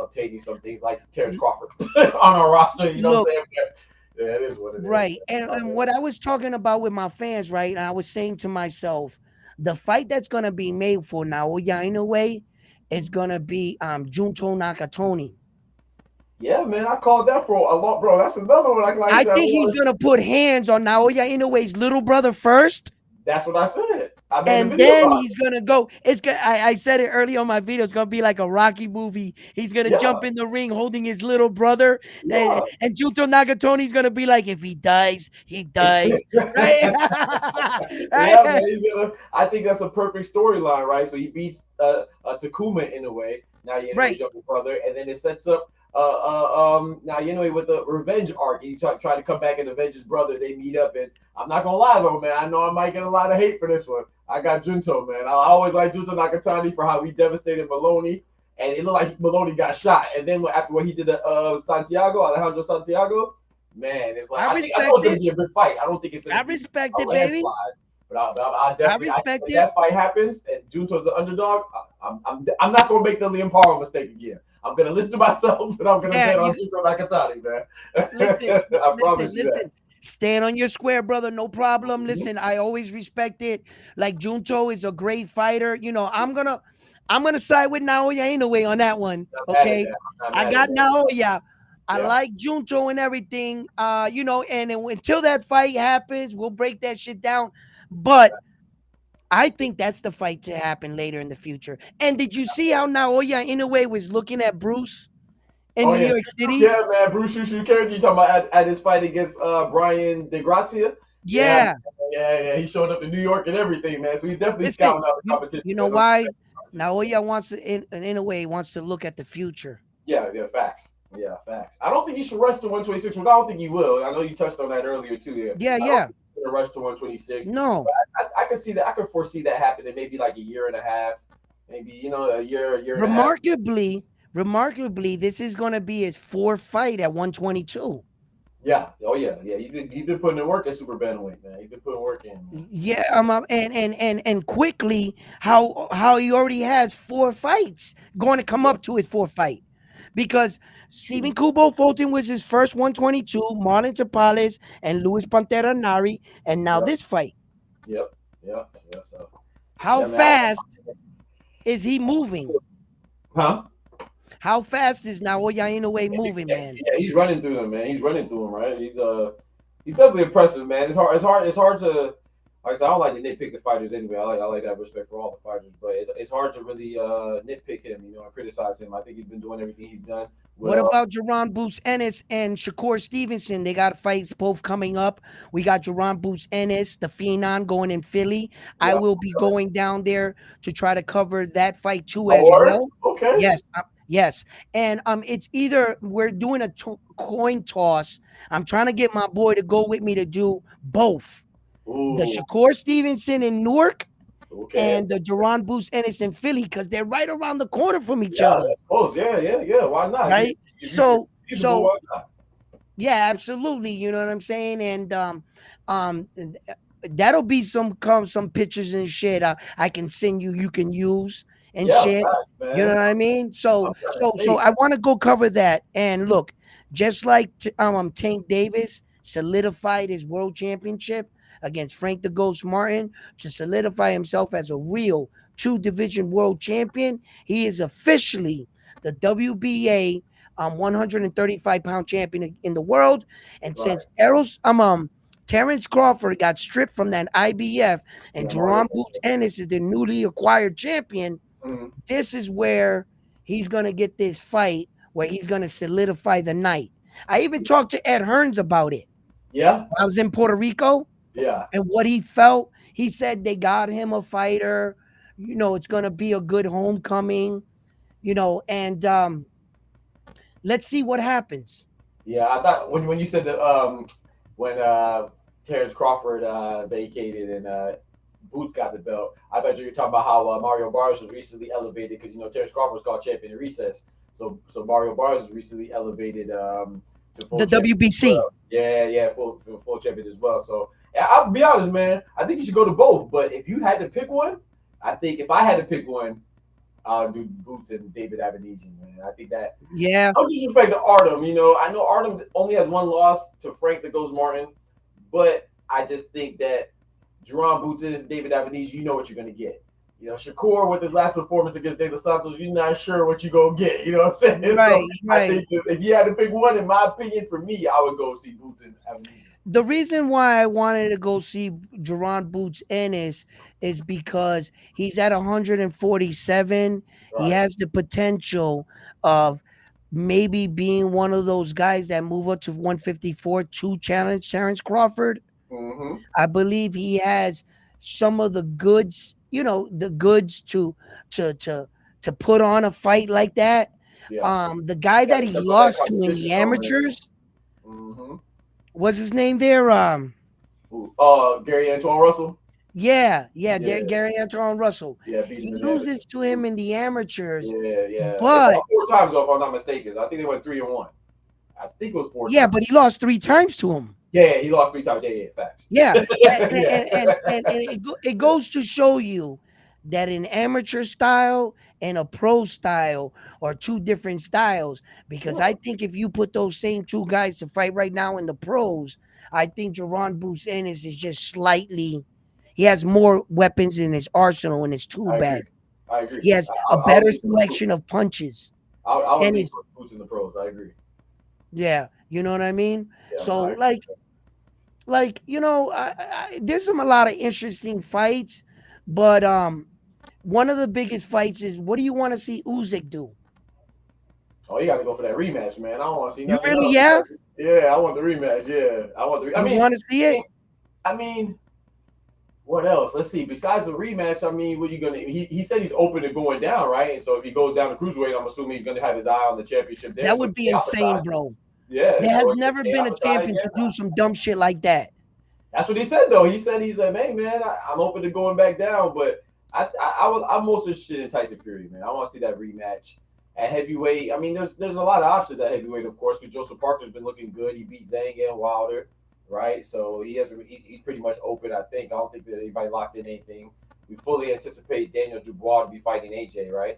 obtaining some things like Terrence Crawford on our roster. You know what I'm Look, saying? But, yeah, it is what it is. right. And what I was talking about with my fans, right? And I was saying to myself, the fight that's gonna be made for Naoya Inoue is gonna be Junto Nakatoni. Yeah, man, I called that for a lot, bro. That's another one. Like I I said, think he's gonna put hands on Naoya Inoue's little brother first, that's what I said. I made a and video then about he's gonna go. It's gonna. I said it earlier on my video. It's gonna be like a Rocky movie. He's gonna it. Yeah, jump in the ring holding his little brother, yeah. and Junto Nakatoni's gonna be like, if he dies, he dies. Right? Yeah, man. Right? I think that's a perfect storyline, right? So he beats Takuma in a way. Now you know his Right. younger brother, and then it sets up now with a revenge arc. He try to come back and avenge his brother. They meet up, and I'm not gonna lie though, man. I know I might get a lot of hate for this one. I got Junto, man. I always like Junto Nakatani for how he devastated Maloney, and it looked like Maloney got shot. And then after what he did to Santiago, Alejandro Santiago, man, it's like I I know respect it's going to it. be a good fight. I don't think it's going I to be respect a it, baby. landslide, but I I definitely respect if it. that fight happens and Junto's the underdog, I'm not going to make the Liam Paro mistake again. I'm going to listen to myself and I'm going to Yeah, bet on you Junto Nakatani, man. listen, I promise you that. listen. Stand on your square, brother. No problem. Mhm. Listen, I always respect it. Like Junto is a great fighter. I'm gonna side with Naoya Inoue on that one. I'm not mad at Okay, that. I'm not I mad at got that. Naoya. I Yeah, like Junto and everything. And then until that fight happens, we'll break that shit down. But I think that's the fight to happen later in the future. And did you see how Naoya Inoue was looking at Bruce in oh New yeah, York City? yeah, man. Bruce Shushu Karaji talking about at his fight against Brian DeGracia. Yeah, Yeah. yeah. He showed up in New York and everything, man. So he's definitely Listen, scouting out the competition, you know man. No why? competition. Naoya wants to, in a way, wants to look at the future. Yeah, facts. Yeah, facts. I don't think he should rush to 126, which I don't think he will. I know you touched on that earlier too. Yeah, Yeah, I don't yeah. think he's gonna rush to 126, No. but I could see that. I could foresee that happening maybe like a year and a half, maybe a year and a half. Remarkably, this is going to be his fourth fight at 122. Yeah. Oh yeah. He's been putting in work at super bantamweight, man. He's been putting work in, man. Yeah, and quickly, how he already has four fights going to come Yeah, up to his fourth fight, because it's Stephen true. Kubo Fulton was his first 122, Marlon Tapales and Luis Pantera Nari, and now Yep. this fight. Yep. Yeah. Yeah. So How yeah, man. fast is he moving? Huh? How fast is Naoya Inoue moving, man? Yeah, he's running through them, man. He's running through them, right? He's definitely impressive, man. It's hard to like I said, I don't like to nitpick the fighters anyway. I like to have respect for all the fighters, but it's hard to really nitpick him, and criticize him. I think he's been doing everything he's done What well. about Jerron Boots Ennis and Shakur Stevenson? They got fights both coming up. We got Jerron Boots Ennis, the Phenom, going in Philly. I Yeah. will be going down there to try to cover that fight too Oh, as word? well. Okay. Yes, yes. And it's either we're doing a coin toss. I'm trying to get my boy to go with me to do both. The Ooh. Shakur Stevenson in Newark Okay. and the Jerron Boots Ennis in Philly, because they're right around the corner from each Yeah, other. that's close. Yeah. Why not? Right? If it's So feasible, so why not? yeah, absolutely. You know what I'm saying? And um that'll be some pictures and shit I can send you, you can use and Yeah, shit. facts, You know man. what I mean? So I'm trying to so so think. I want to go cover that. And look, just like Tank Davis solidified his world championship against Frank the Ghost Martin to solidify himself as a real two division world champion, he is officially the WBA 135-pound champion in the world. And Right. since Terrence Crawford got stripped from that IBF, and Yeah, Mario. Jerome Boots Ennis is the newly acquired champion. Mhm. This is where he's gonna get this fight where he's gonna solidify the night. I even talked to Ed Hearns about it. Yeah, I was in Puerto Rico yeah, and what he felt. He said they got him a fighter. It's gonna be a good homecoming. And let's see what happens. yeah. I thought when you said that when Terrence Crawford vacated and Boots got the belt, I thought you were talking about how Mario Barnes was recently elevated because Terrence Crawford was called champion in recess, so Mario Barnes was recently elevated to full The champion as WBC. well. Yeah, yeah, full champion as well. So yeah, I'll be honest, man. I think you should go to both. But if you had to pick one, I think if I had to pick one, I'll do Boots and David Avenesian, man. I think that Yeah, no disrespect to Artem. I know Artem only has one loss to Frank the Ghost Martin, but I just think that Jerron Boots is David Avenesian. You know what you're gonna get. Shakur with his last performance against De Los Santos, you're not sure what you're gonna get. You know what I'm saying? So right, I right. think if you had to pick one, in my opinion, for me, I would go see Boots and Avenesian. The reason why I wanted to go see Jerron Boots Ennis is because he's at 147. He Right. has the potential of maybe being one of those guys that move up to 154 to challenge Terrence Crawford. Mm-hmm. I believe he has some of the goods, the goods to to to put on a fight like that. Yeah. The guy that he Put that lost to in competition the on there. amateurs, Mm-hmm. was his name there? Gary Antoine Russell. Yeah, Yeah, Gary Antoine Russell. yeah, beat He him in the loses to him in the amateurs, Yeah, yeah. They but fought 4 times, though, if I'm not mistaken. I think they went 3-1. I think it was 4 times. yeah, but he lost 3 times to him. Yeah, he lost 3 times. Yeah, yeah, facts. Yeah, Yeah. it goes to show you that an amateur style and a pro style are two different styles. Because I Sure. think if you put those same two guys to fight right now in the pros, I think Jerron Boots Ennis is just slightly. He has more weapons in his arsenal in his tool I agree. bag. I agree. He has a I would better lean towards Boots. selection of punches. I would And lean his towards Boots in the pros. I agree. yeah, you know what I mean? Yeah, no, So I agree. there's a lot of interesting fights, but one of the biggest fights is what do you want to see Usyk do? Oh, you got to go for that rematch, man. I don't want to see You nothing really, else. yeah? Yeah, I want the rematch. Yeah, I want the. You want to see it? I mean, what else? Let's see. Besides the rematch, I mean, what are you gonna? He said he's open to going down, right? And so if he goes down to cruiserweight, I'm assuming he's gonna have his eye on the championship there. That So would be stay out the insane, side. bro. Yeah. There has So never stay been out a the side champion again. to do some dumb shit like that. That's what he said though. He's like, hey man, I'm open to going back down, but I'm most interested in Tyson Fury, man. I want to see that rematch at heavyweight. I mean, there's a lot of options at heavyweight, of course, because Joseph Parker's been looking good. He beat Zhang and Wilder, right? So he's pretty much open. I think. I don't think that anybody locked in anything. We fully anticipate Daniel Dubois to be fighting AJ, right?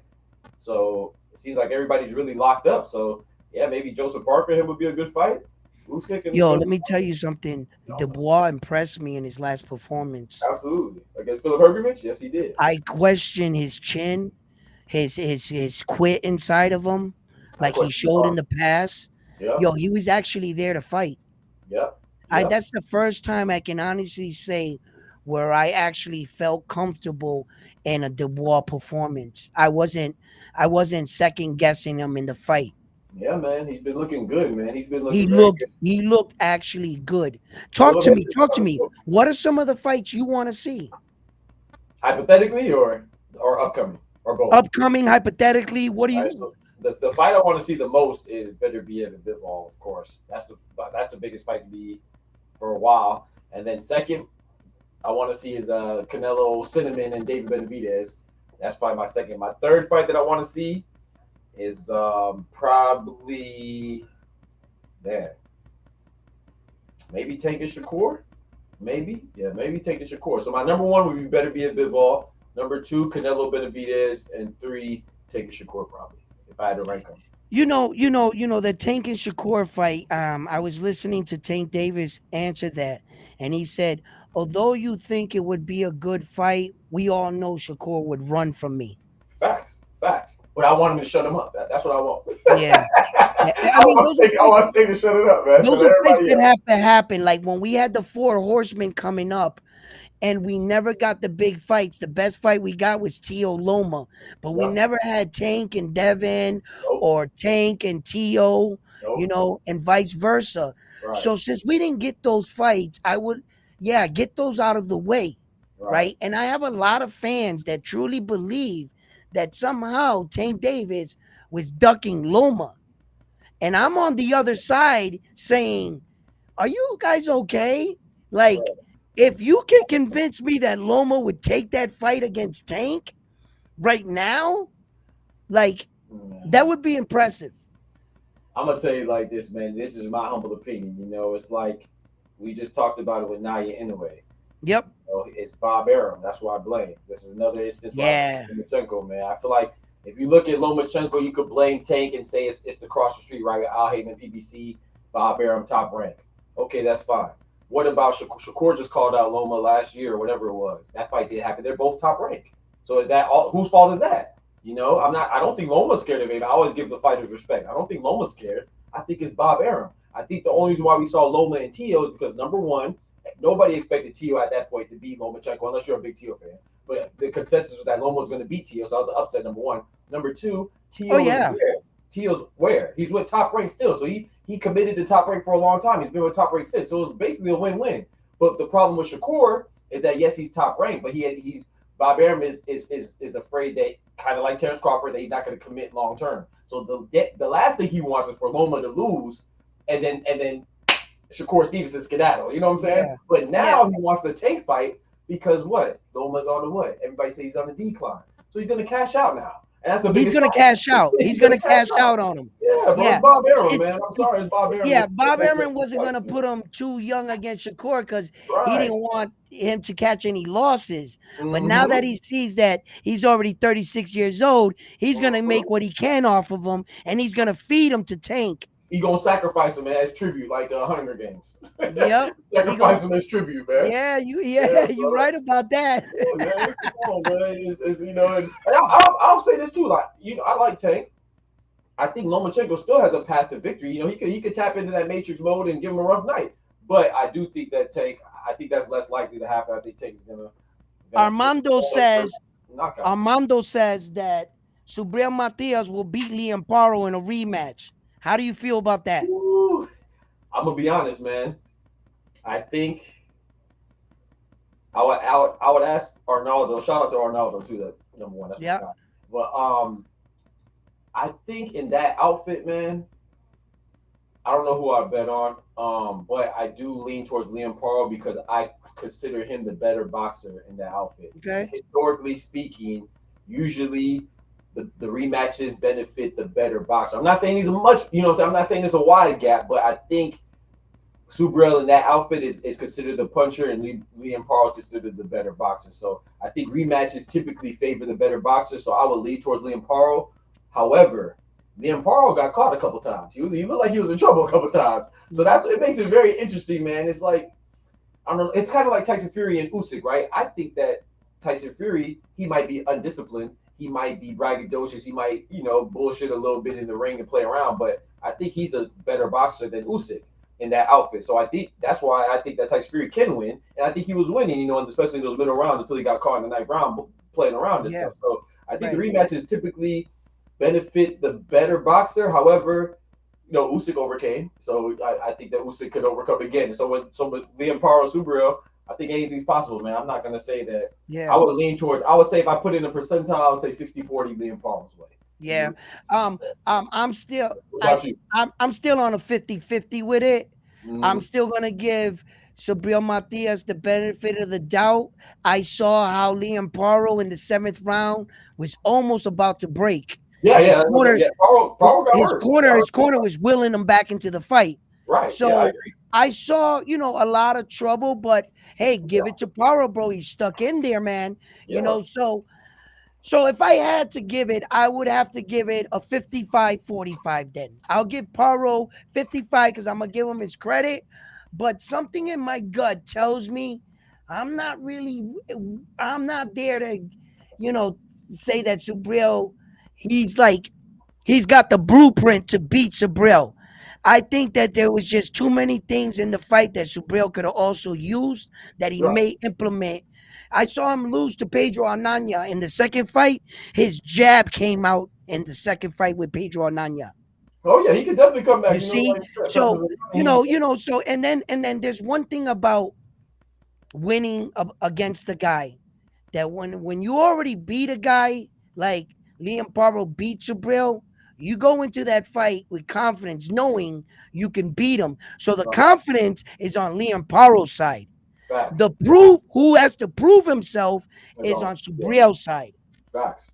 So it seems like everybody's really locked up. So yeah, maybe Joseph Parker him would be a good fight. Usyk and Yo, let Joseph me tell Parker. you something. You know, Dubois impressed me in his last performance. absolutely. Against Philip Hergovich? Yes, he did. I question his chin, his quit inside of him, I like he question showed in Bar. the past. Yeah, Yo, he was actually there to fight. yeah, I yeah, That's the first time I can honestly say where I actually felt comfortable in a Dubois performance. I wasn't second guessing him in the fight. yeah, man. He's been looking good, man. He's been He looking very looked good. he looked actually good. A Talk little to bit me. Talk to me. What are some of the fights you want to see? hypothetically or upcoming or both. Upcoming, hypothetically, what do All right, you so the fight I want to see the most is Better Be and Bivol, of course. That's the biggest fight to be for a while. And then second, I want to see is Canelo Cinnamon and David Benavidez. That's probably my second. My third fight that I want to see is probably man, maybe Tank and Shakur. Maybe, yeah, maybe Tank and Shakur. So my number one would be Better Be a Bivol. Number two, Canelo Benavidez, and three, Tank and Shakur probably. If I had to rank them. the Tank and Shakur fight. I was listening to Tank Davis answer that, and he said, although you think it would be a good fight, we all know Shakur would run from me. Facts, facts. but I want him to shut him up. That's what I want. Yeah. Yeah. I I mean, want Tank. I want Tank to shut it up, man. Shut those are fights everybody that up. have to happen. Like when we had the four horsemen coming up, and we never got the big fights. The best fight we got was Tio Loma, but we Yep. never had Tank and Devin Nope. or Tank and Tio, Nope. and vice versa. Right. So since we didn't get those fights, I would, yeah, get those out of the way, Right. right? And I have a lot of fans that truly believe that somehow Tank Davis was ducking Loma. And I'm on the other side saying, are you guys okay? Like, Right. if you can convince me that Loma would take that fight against Tank right now, like, that Man. would be impressive. I'm gonna tell you like this, man. This is my humble opinion. It's like we just talked about it with Naoya Inoue. Yep. It's Bob Arum. That's who I blame. This is another instance where I Yeah. blame Lomachenko, man. I feel like if you look at Lomachenko, you could blame Tank and say it's across the street, right? Al Haven, PBC, Bob Arum, top rank. Okay, that's fine. What about Shakur just called out Loma last year or whatever it was. That fight did happen. They're both top rank. So is that all? Whose fault is that? I'm not. I don't think Loma's scared of it. I always give the fighters respect. I don't think Loma's scared. I think it's Bob Arum. I think the only reason why we saw Loma and Tio is because number one, nobody expected Tio at that point to beat Lomachenko unless you're a big Tio fan. But the consensus was that Loma was going to beat Tio, so that was an upset. Number one. Number two, Oh, Tio is yeah. where? Tio's where? He's with Top Rank still, so he committed to Top Rank for a long time. He's been with Top Rank since, so it was basically a win-win. But the problem with Shakur is that yes, he's Top Rank, but he's Bob Arum is afraid that kind of like Terrence Crawford that he's not going to commit long term. So the last thing he wants is for Loma to lose, and then Shakur Stevenson skedaddle. You know what I'm saying? Yeah. But Yeah. now he wants the Tank fight because what? Loma's on the what? Everybody says he's on the decline, so he's going to cash out now, and that's the He's biggest going to fight. cash out. He's He's going going to to cash cash out. out on him. Yeah, bro, it's Yeah. Bob It's, Arum, it's, man. I'm it's, sorry, it's Bob Arum. yeah, It's Bob like Aaron wasn't going to put him too young against Shakur because he right. didn't want him to catch any losses. But now Mm-hmm. that he sees that he's already 36 years old, he's going to Mm-hmm. make what he can off of him, and he's going to feed him to Tank. He gonna sacrifice him as tribute, like Hunger Games. Yep. He going Sacrifice him as tribute, man. Yeah, Yeah, you bro. right about that. Yeah, man. Come on, man. And I'll say this too. Like, I like Tank. I think Lomachenko still has a path to victory. He could tap into that matrix mode and give him a rough night. But I do think that Tank. I think that's less likely to happen. I think Tank's gonna Armando almost says knockout. Armando says that Subriel Matias will beat Liam Paro in a rematch. How do you feel about that? Ooh, I'm gonna be honest, man. I think I would ask Arnaldo. Shout out to Arnaldo too. That number one. That's my Yeah. guy. But I think in that outfit, man, I don't know who I bet on. But I do lean towards Liam Paro because I consider him the better boxer in that outfit. And Okay. historically speaking, usually the rematches benefit the better boxer. I'm not saying he's a much, I'm not saying there's a wide gap, but I think Subriel in that outfit is considered the puncher, and Liam Paro is considered the better boxer. So I think rematches typically favor the better boxer. So I would lead towards Liam Paro. However, Liam Paro got caught a couple times. He looked like he was in trouble a couple times. So it makes it very interesting, man. It's like I don't know. It's kind of like Tyson Fury and Usyk, right? I think that Tyson Fury, he might be undisciplined. He might be braggadocious. He might, bullshit a little bit in the ring and play around. But I think he's a better boxer than Usyk in that outfit. So I think that's why I think that Tyson Fury can win. And I think he was winning, and especially in those middle rounds until he got caught in the ninth round playing around and Yeah. stuff. So I think the Right. rematches typically benefit the better boxer. However, Usyk overcame, so I think that Usyk could overcome again. So with Liam Paro Subriel, I think anything's possible, man. I'm not gonna say that. I Yeah. would lean towards. I would say if I put in a percentile, I would say 60-40 Liam Paro's way. Yeah. Um, I'm still What I about you? I'm still on a 50-50 with it. I'm Mm-hmm. still gonna give Subriel Matias the benefit of the doubt. I saw how Liam Paro in the seventh round was almost about to break. Yeah, And yeah, that's what I'm saying. Yeah, Paro got hurt. his corner was willing him back into the fight. Right. Yeah, I So agree. I saw, a lot of trouble, but hey, give Yeah, it to Paro, bro. He's stuck in there, man. yeah, So if I had to give it, I would have to give it a 55-45 then. I'll give Paro 55 because I'm going to give him his credit. But something in my gut tells me I'm I'm not there to, say that Subriel, He's like he's got the blueprint to beat Subriel. I think that there was just too many things in the fight that Subriel could have also used that he Right. may implement. I saw him lose to Pedro Ananya in the second fight. His jab came out in the second fight with Pedro Ananya. Oh yeah, he could definitely come back. You You know, see? like you said, So, he, so and then there's one thing about winning against the guy that when you already beat a guy like Liam Paro beat Subriel, you go into that fight with confidence, knowing you can beat him. So the right. confidence is on Liam Paro's side. Facts. The proof who has to prove himself That's is all. on Yeah. Subriel's side. Facts.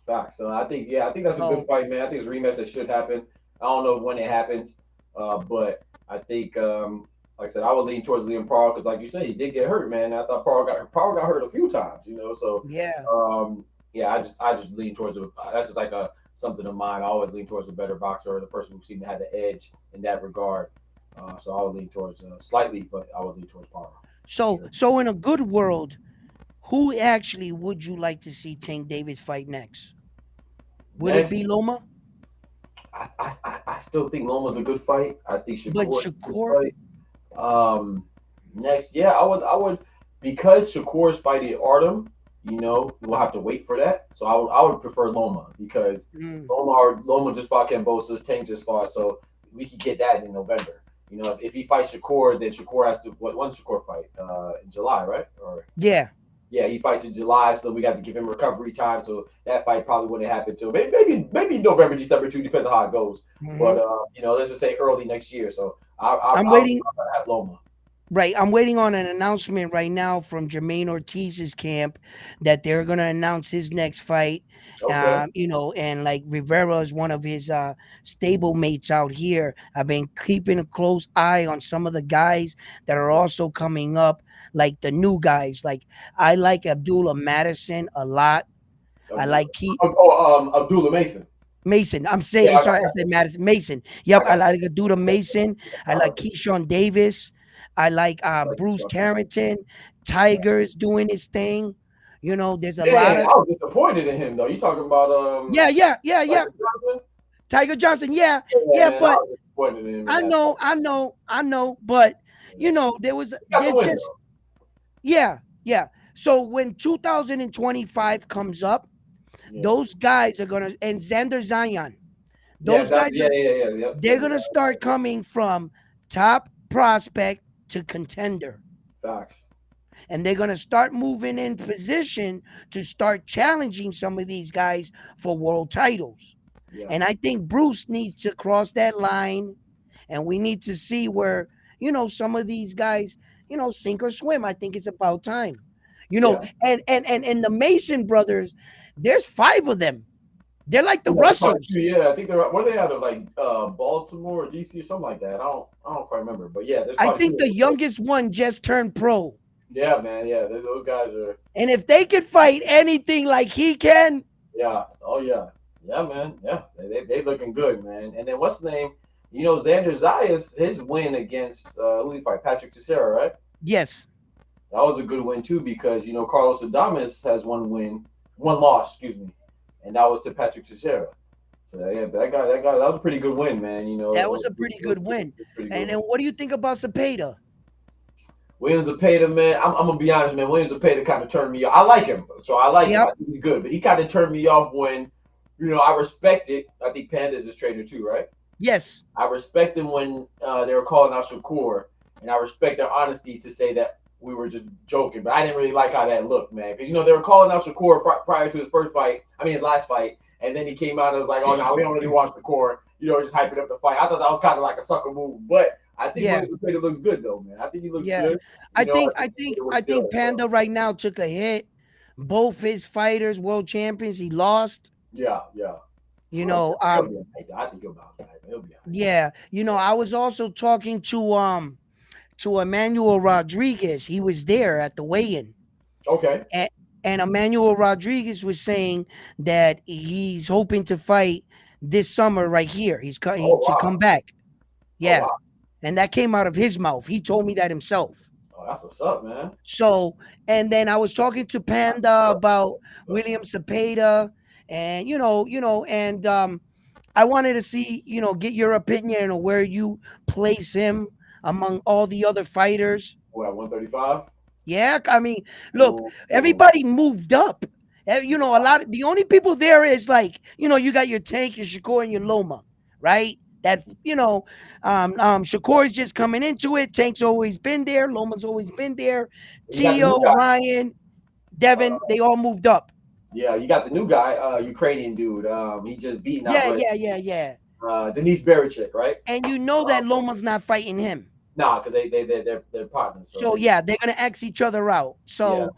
Facts. So I think, yeah, I think that's a good So fight, man. I think it's a rematch that should happen. I don't know when it happens, but I think, like I said, I would lean towards Liam Paul because, like you said, he did get hurt, man. I thought Paul got hurt a few times, you know. So, yeah. yeah, I just lean towards it. That's just like a something of mine. I always lean towards the better boxer or the person who seemed to have the edge in that regard. So I would lean towards slightly, but I would lean towards Paul for So sure. so in a good world, who actually would you like to see Tank Davis fight next? Would it Next, be Loma? I still think Loma's a good fight. I think But Shakur is a good Shakur, fight. Um, next, yeah, I would, because Shakur's fighting Artem. You know, we'll have to wait for that. So I would prefer Loma because mm, Loma just fought Kambosos, Tank just fought, so we could get that in November. You know, if he fights Shakur, then Shakur has to. When's Shakur fight? In July, right? Or yeah. yeah, he fights in July, so we got to give him recovery time. So that fight probably wouldn't happen till maybe November, December too, depends on how it goes. But hmm you know, let's just say early next year. So I'm I'll waiting. have Loma. Right, I'm waiting on an announcement right now from Jermaine Ortiz's camp that they're gonna announce his next fight. Okay, And like Rivera is one of his stable mates out here. I've been keeping a close eye on some of the guys that are also coming up, like the new guys. Like I like Abdullah Madison a lot. I Abdullah. like Keith Abdullah Mason. Mason. I'm Yeah, saying, I'm sorry, I said Madison. Mason. Yep, I I got like Duda you. Mason. I I like like Keyshawn Davis. I like like Bruce Sean. Carrington. Tiger's doing his thing. There's a lot Man, of I was disappointed in him though. You talking about yeah. Michael Johnson? Tiger Johnson, yeah, Yeah, yeah, man, I but was disappointed in him in I that fight. know, I know, I know, but Yeah. He got the there's win just though. yeah. So when 2025 comes up, Yeah. those guys are gonna and Xander Zion, Yeah, those guys are yep. they're Send gonna start coming from top prospect to contender. facts. And they're going to start moving in position to start challenging some of these guys for world titles. Yeah, And I think Bruce needs to cross that line, and we need to see where, some of these guys, sink or swim. I think it's about time. yeah. And the Mason brothers, there's five of them. They're like the Yeah, there's probably Russells. two. Yeah, I think they're what are they out of like Baltimore or DC or something like that. I don't quite remember, but yeah, there's I probably two think of the them. youngest one just turned pro. Yeah, man. Yeah, those guys are. And if they could fight anything like he can, Yeah. Oh yeah. Yeah, man. Yeah, they looking good, man. And then what's the name? You know, Xander Zayas, his win against who he fight Patrick Cicero, right? yes, That was a good win too because you know Carlos Adames has one loss, excuse me, and that was to Patrick Cicero. So yeah, that was a pretty good win, man. You know, that was a pretty good win. pretty good And win. then what do you think about Cepeda? Williams Zepeda, man, I'm gonna be honest, man. Williams Zepeda kind of turned me off. I like him, so I like him. Yep. I think he's good, but he kind of turned me off when, you know, I respect it. I think Panda's his trainer too, right? Yes. I respect him when they were calling out Shakur, and I respect their honesty to say that we were just joking. But I didn't really like how that looked, man, because you know they were calling out Shakur prior to his first fight. I mean his last fight, and then he came out and was like, "Oh no, we don't really want Shakur," you know, just hyping up the fight. I thought that was kind of like a sucker move, but I think Yeah. Williams Zepeda looks good though, man. I think he looks Yeah. good. I You know, think I I think think Zepeda will I still think Panda right now took a hit. Both his fighters, world champions, he lost. yeah. You Well, know, he'll be all right. I think he'll bounce back. He'll be all right. yeah. I was also talking to Emmanuel Rodriguez. He was there at the weigh-in. Okay. And, and Emmanuel Rodriguez was saying that he's hoping to fight this summer right here. Oh To come wow. back. Oh Yeah. wow. And that came out of his mouth. He told me that himself. Oh, that's what's up, man. So, and then I was talking to That's Panda what's up. about That's what's up. William Cepeda And and I wanted to see, get your opinion on where you place him among all the other fighters. What, 135? Yeah, I mean, look, Ooh, ooh. everybody moved up. A lot of the only people there is like, you got your Tank, your Shakur, and your Loma, right? That Shakur's just coming into it. Tank's always been there. Loma's always been there. You got the new Tio, guy. Ryan, Devin, Uh, they all moved up. yeah, you got the new guy, Ukrainian dude. He just beat not Yeah, but yeah, yeah, yeah. Denise Bericek, right? And you know Uh, that Loma's not fighting him. nah, because they're partners, so So they yeah, they're gonna X each other out. yeah. So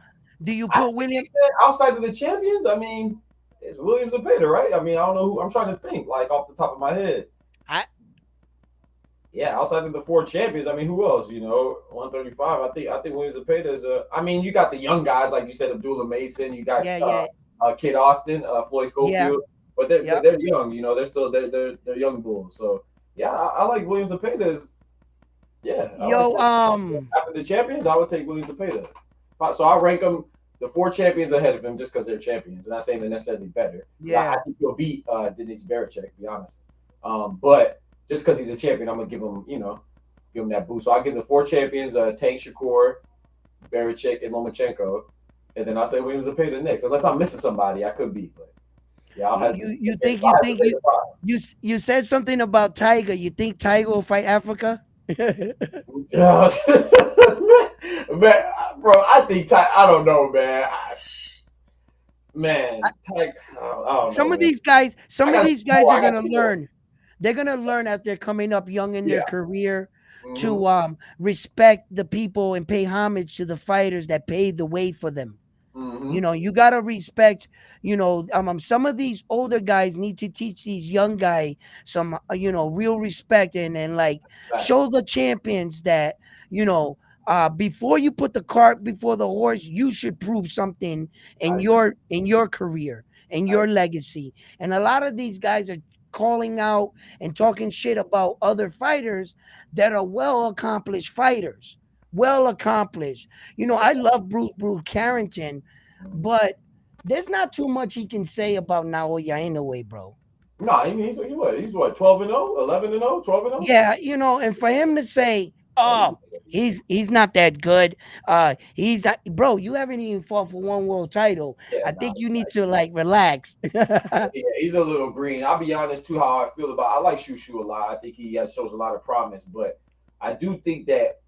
do you I put think William? that outside of the champions, I mean, it's Williams and Peter, right? I mean, I don't know who I'm trying to think like off the top of my head. I Yeah, outside of the four champions, I mean, who else? 135. I think Williams and Peter is. I mean, you got the young guys like you said, Abdullah Mason. You got yeah, yeah, Kid Austin, Floyd yeah, Schofield, but they're yeah. they're young. They're still they're young bulls. So yeah, I like Williams and Peter. Yeah, I like Yo, that. After the champions, I would take Williams and Peter. So I rank them the four champions ahead of him just because they're champions. I'm not saying they're necessarily better. 'Cause I yeah. think he'll beat Denise Bericek, to be honest. But just because he's a champion, I'm gonna give him that boost. So I give the four champions Tank Shakur, Bericek, and Lomachenko, and then I say Williams and Peter next. Unless I'm missing somebody, I could be, but yeah, I'll You have to. you you If think I you have to think say you the five. you said something about Tiger. You think Tiger will fight Africa? Yeah. Man, bro, I think I don't know, man. Man, I don't know, some of man. these guys, I some of got these more. guys are I got gonna more. learn. They're gonna learn as they're coming up young in their Yeah. career Hmm. to respect the people and pay homage to the fighters that paved the way for them. Hmm. You gotta respect. Some of these older guys need to teach these young guy some, real respect and like Facts. show the champions that you know. Before you put the cart before the horse, you should prove something I in agree. your career, in I your legacy. And a lot of these guys are calling out and talking shit about other fighters that are well accomplished fighters, well accomplished. I love Bruce Carrington, agree. but there's not too much he can say about Naoya Inoue, bro. No, I mean he's what 12-0, 11-0, 12-0. Yeah, and for him to say, "Oh, he's not that good," he's not, bro. You haven't even fought for one world title. Yeah, I nah, think you need to like relax. yeah, he's a little green. I'll be honest too. How I feel about I like Shushu a lot. I think he shows a lot of promise, but I do think that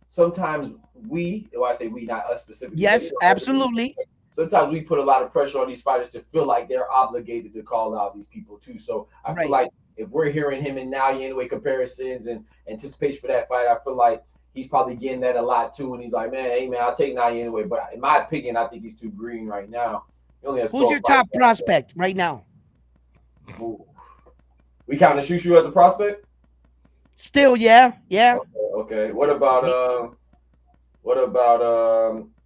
sometimes I say we, not us specifically, but Yes, absolutely. sometimes we put a lot of pressure on these fighters to feel like they're obligated to call out these people too. So I feel Right. like if we're hearing him and now anyway comparisons and anticipation for that fight, I feel like he's probably getting that a lot too. And he's like, man, hey man, I'll take Naya anyway. But in my opinion, I think he's too green right now. He only has Who's 12 your fights. top prospect right now? Ooh. We count the Shushu as a prospect. Still, yeah, yeah. Okay, okay. What about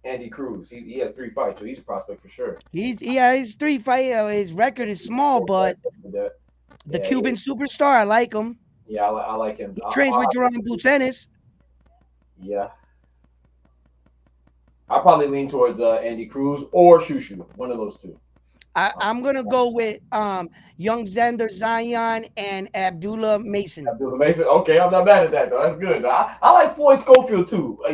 Andy Cruz? He has 3 fights, so he's a prospect for sure. His three fight. His record is small, Four but fights, something like that. the Yeah, Cuban superstar, I like him. yeah, I like him. He trains with Jerome Butenis. Yeah, I probably lean towards Andy Cruz or Shushu, one of those two. I'm gonna go with young Xander Zion and Abdullah Mason. Abdullah Mason. Okay, I'm not mad at that though. That's good. I like Floyd Schofield too. I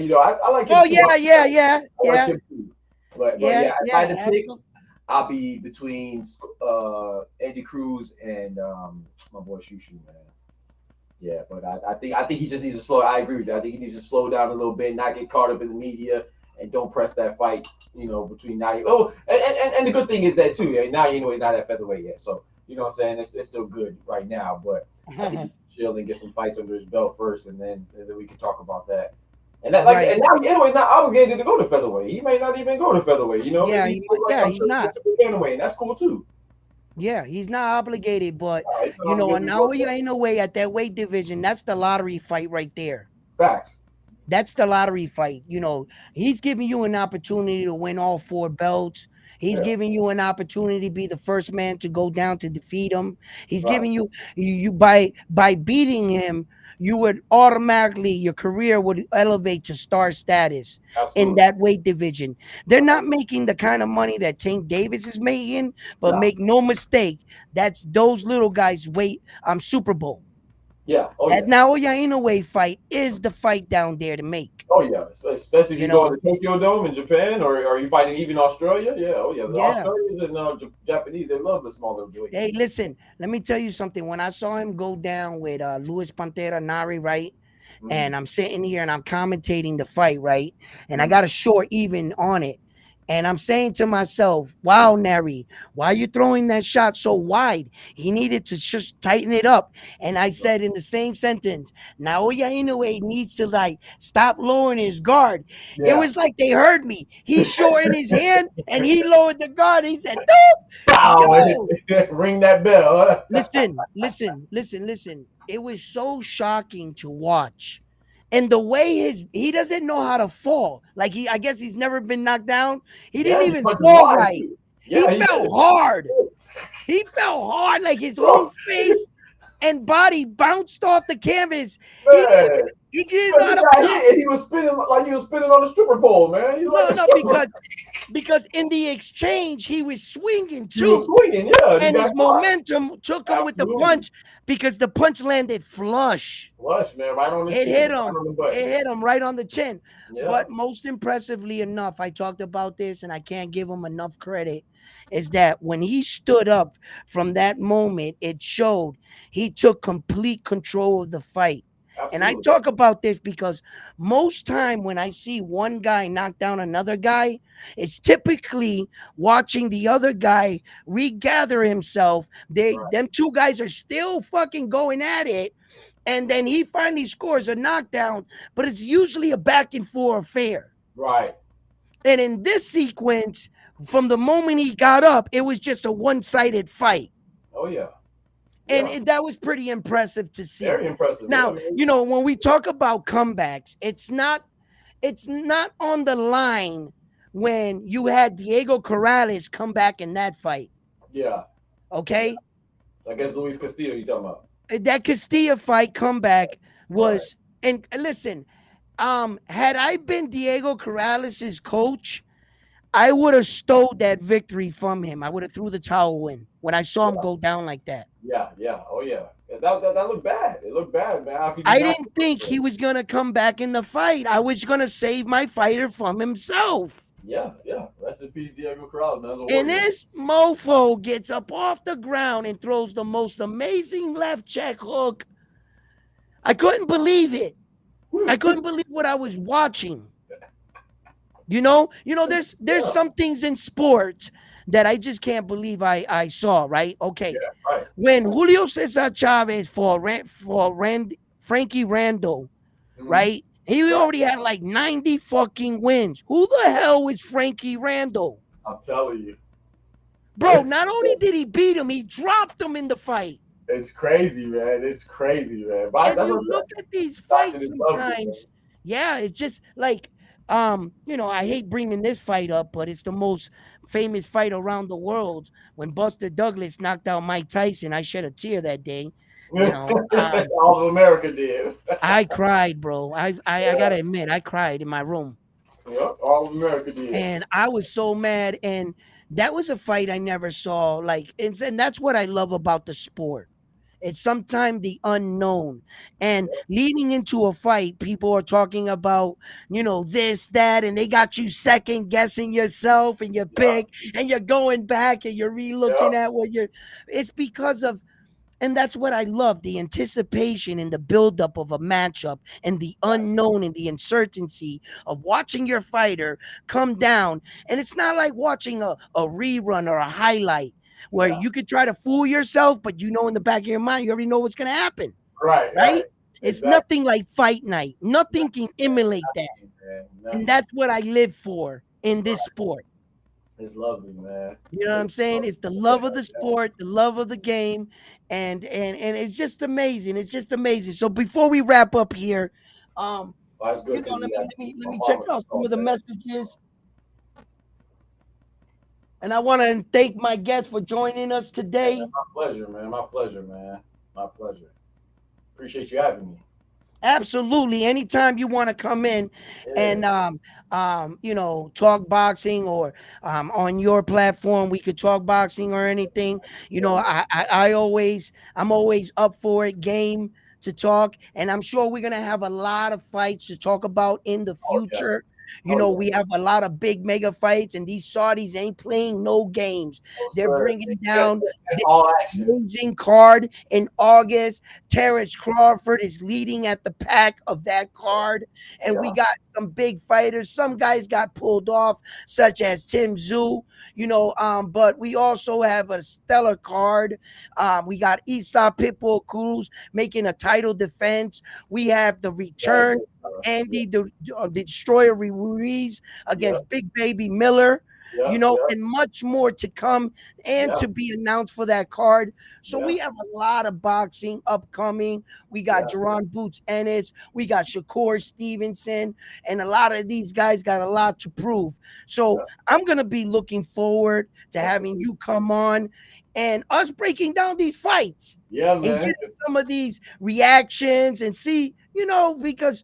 like him Oh too. yeah, yeah, yeah, I like yeah, him too. But yeah, yeah, if I yeah. had to pick, Absolutely. I'll be between Andy Cruz and my boy Shushu, man. Yeah, but I think he just needs to slow. I agree with you. I think he needs to slow down a little bit, not get caught up in the media, and don't press that fight. Between now. Oh, and the good thing is that too. Yeah, now he's not at featherweight yet, so what I'm saying. It's still good right now, but I think he should chill and get some fights under his belt first, and then we can talk about that. And that like Right. and now he's not obligated to go to featherweight. He may not even go to featherweight. Yeah, Maybe he goes like yeah, I'm he's sure he not. gets super bantamweight, and that's cool too. Yeah, he's not obligated, but He's not obligated and to go now you there. ain't no way at that weight division. That's the lottery fight right there. Facts. That's the lottery fight. He's giving you an opportunity to win all four belts. He's Yeah. giving you an opportunity to be the first man to go down to defeat him. He's Right. giving you by beating him, you would automatically your career would elevate to star status in Absolutely. that weight division. They're not Uh-huh. making the kind of money that Tank Davis is making, but No. make no mistake, that's those little guys weight Super Bowl. Yeah. Oh That yeah. Naoya Inoue fight is the fight down there to make. Oh yeah. Especially if You you go to know, Tokyo Dome in Japan, or are you fighting even Australia? Yeah. Oh yeah. The yeah. Australians and Japanese, they love the smaller weights. Hey, listen, let me tell you something. When I saw him go down with Luis Pantera Nari, right? Mm-hmm. And I'm sitting here and I'm commentating the fight, right? And I Mm-hmm. got a short even on it. And I'm saying to myself, wow, Nari, why are you throwing that shot so wide? He needed to tighten it up. And I said in the same sentence, Naoya Inoue needs to like stop lowering his guard. It Yeah. was like they heard me. He shortened his hand and he lowered the guard. He said, "Doop, Pow! yo, Ring that bell. listen. It was so shocking to watch. And the way he doesn't know how to fall. Like I guess he's never been knocked down. He didn't Yeah, he even punches fall wide right. too. He Yeah, he fell did. hard. He fell hard, like his whole Bro, face and body bounced off the canvas. man. He didn't know Because how he to got fall. hit and he was spinning like he was spinning on a stripper pole, man. He's like No, a no, stripper. because in the exchange he was swinging He was too. swinging, yeah, and he And got his caught. momentum took him with the Absolutely. punch because the punch landed flush. Flush, man, right on the It chin, hit right him. on the It button. hit him right on the chin. Yeah. But most impressively enough, I talked about this and I can't give him enough credit, is that when he stood up from that moment, it showed he took complete control of the fight. And I Absolutely. talk about this because most time when I see one guy knock down another guy, it's typically watching the other guy regather himself. Right. Them two guys are still fucking going at it, and then he finally scores a knockdown, but it's usually a back and forth affair. Right. And in this sequence, from the moment he got up, it was just a one-sided fight. Oh yeah. And, Yeah. that was pretty impressive to see. Very impressive. Yeah, Now, man. when we talk about comebacks, it's not on the line when you had Diego Corrales come back in that fight. Yeah. Yeah. Okay? I guess Luis Castillo you talking about. That Castilla fight comeback Right. was, and listen, had I been Diego Corrales' coach, I would have stole that victory from him. I would have threw the towel in when I saw him Yeah. go down like that. Yeah. Yeah. Oh yeah. That looked bad. It looked bad, man. How could you I not? didn't think he was gonna come back in the fight. I was gonna save my fighter from himself. Yeah. Yeah. Rest in peace, Diego Corrales, man. As a And warrior. this mofo gets up off the ground and throws the most amazing left check hook. I couldn't believe it. I couldn't believe what I was watching. There's Yeah. some things in sports that I just can't believe I saw, right? Yeah. Okay. Right. When Julio Cesar Chavez Frankie Randall, Mm-hmm. right? He Right. already had like 90 fucking wins. Who the hell is Frankie Randall? I'm telling you. Bro, not only did he beat him, he dropped him in the fight. It's crazy, man. It's crazy, man. And That's you what look at these boxing fights is lovely, man. sometimes, yeah, it's just like, I hate bringing this fight up, but it's the most famous fight around the world. When Buster Douglas knocked out Mike Tyson, I shed a tear that day. All of America did. I cried, bro. I Yeah, gotta admit, I cried in my room, yeah, all of America did. and I was so mad. And that was a fight I never saw. Like, and that's what I love about the sport. It's sometimes the unknown. And leading into a fight, people are talking about, this, that, and they got you second guessing yourself and your Yeah, pick, and you're going back and you're yeah, re-looking at it's because of, and that's what I love, the anticipation and the buildup of a matchup and the right, unknown and the uncertainty of watching your fighter come down. And it's not like watching a rerun or a highlight where yeah. you could try to fool yourself, but in the back of your mind, you already know what's going to happen, Right, right? right. It's Exactly. nothing like fight night. Nothing can emulate that. Nothing, man. And Nothing. that's what I live for in this Right. sport. It's lovely, man. You know what I'm It's saying? lovely. It's the Yeah, love of the yeah. sport, the love of the game, and it's just amazing. It's just amazing. So before we wrap up here, um, Well, that's good because let you got me my check mama out some called of the back. messages. And I want to thank my guest for joining us Yeah, man, today. my pleasure, man. My pleasure, man. My pleasure. Appreciate you having me. Absolutely. Anytime you want to come in Yeah, and talk boxing or on your platform, we could talk boxing or anything. You yeah, know, man. I'm always up for it, game to talk, and I'm sure we're gonna have a lot of fights to talk about in the Oh yeah, future. You oh know, yeah. we have a lot of big mega fights, and these Saudis ain't playing no games. No They're sir. bringing down That's all action. amazing card in August. Terrence Crawford is leading at the pack of that card. And we Yeah, got some big fighters. Some guys got pulled off, such as Tim Zhu, but we also have a stellar card. We got Isa Pitbull Cruz making a title defense. We have the yeah, return of Andy the Destroyer Ruiz yeah, against Big Baby Miller. yeah, And much more to come and yeah, to be announced for that card. So yeah, we have a lot of boxing upcoming. We got yeah, Jerron Boots Ennis, we got Shakur Stevenson, and a lot of these guys got a lot to prove. So yeah. I'm gonna be looking forward to having Definitely. you come on and us breaking down these fights Yeah, and man. getting some of these reactions and see, because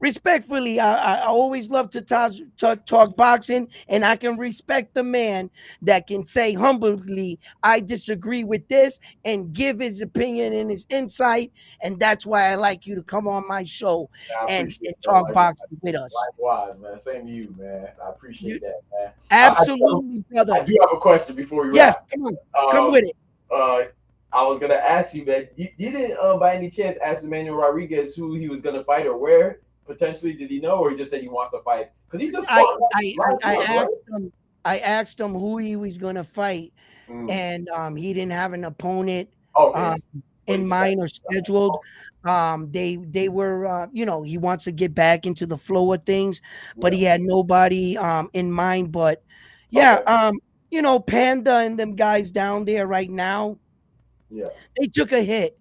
respectfully, I always love to talk boxing, and I can respect the man that can say humbly, I disagree with this, and give his opinion and his insight. And that's why I like you to come on my show I and appreciate that. talk boxing with us. Likewise, man. Same to you, man. I You appreciate that, man. absolutely, I brother. do have a question before we Yes, wrap. come on, come Um, with it. uh, I was gonna ask you that you didn't, by any chance, ask Emmanuel Rodriguez who he was gonna fight or where potentially. Did he know, or he just said he wants to fight? Because he just I fought I last I month, right? asked him who he was gonna fight, Mm. and he didn't have an opponent um, Okay, but he in just got. mind or scheduled. They were he wants to get back into the flow of things, but Yeah. he had nobody in mind. But yeah, Okay. Panda and them guys down there right now, Yeah. they took a hit.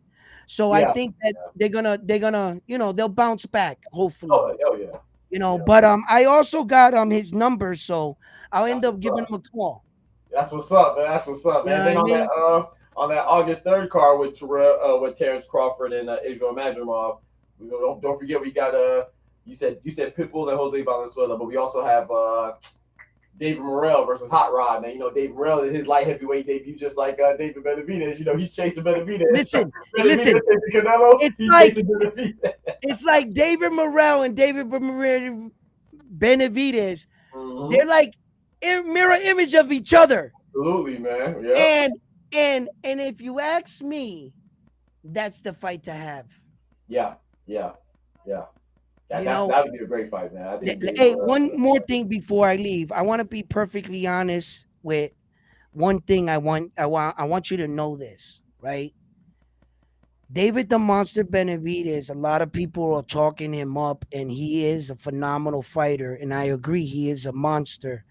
So I Yeah. think that Yeah. they're gonna they'll bounce back hopefully. Oh, hell yeah. Yeah. But I also got his number, so I'll end That's up what's giving up. him a call. That's what's up, man. That's what's up, You know man. what Then I mean? on that August 3rd card with with Terrence Crawford and Israel Madrimov, don't forget we got you said Pitbull and Jose Valenzuela, but we also have David Morrell versus Hot Rod, man. You know David Morrell is his light heavyweight debut, just like David Benavidez. You know he's chasing Benavidez. Listen, Benavidez listen. chasing Canelo. It's He's like chasing Benavidez. it's like David Morrell and Benavidez. Hmm. They're like mirror image of each other. Absolutely, man. Yep. And and if you ask me, that's the fight to have. Yeah. Yeah. Yeah. You know, That would be a great fight, man. I think David Hey, Morrell. one more thing before I leave. I want to be perfectly honest with one thing. I want you to know this, right? David the Monster Benavidez, a lot of people are talking him up, and he is a phenomenal fighter. And I agree, he is a monster.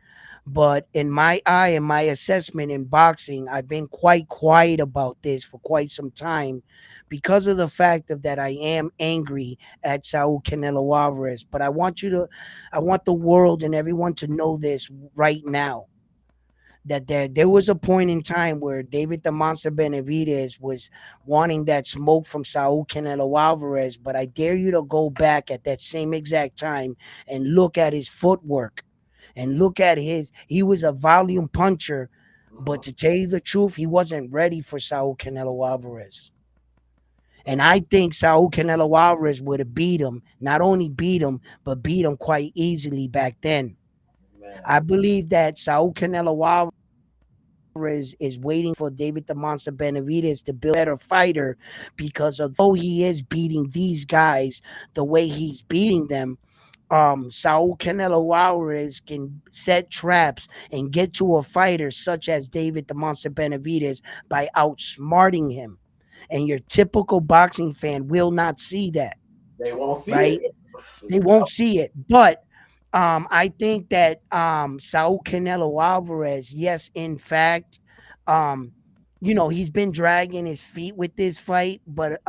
But in my eye and my assessment in boxing, I've been quite quiet about this for quite some time because of the fact of that I am angry at Saul Canelo Alvarez. But I want the world and everyone to know this right now that there was a point in time where David the Monster Benavidez was wanting that smoke from Saul Canelo Alvarez, but I dare you to go back at that same exact time and look at his footwork and look at he was a volume puncher, but Hmm. to tell you the truth, he wasn't ready for Saul Canelo Alvarez. And I think Saul Canelo Alvarez would have beat him, not only beat him, but beat him quite easily back then. Man. I believe that Saul Canelo is waiting for David the Monster Benavidez to build a better fighter because although he is beating these guys the way he's beating them, Saul Canelo Alvarez can set traps and get to a fighter such as David the Monster Benavidez by outsmarting him. And your typical boxing fan will not see that, They won't see right? it. They won't see it. But I think that Saul Canelo Alvarez, yes, in fact, um, he's been dragging his feet with this fight, but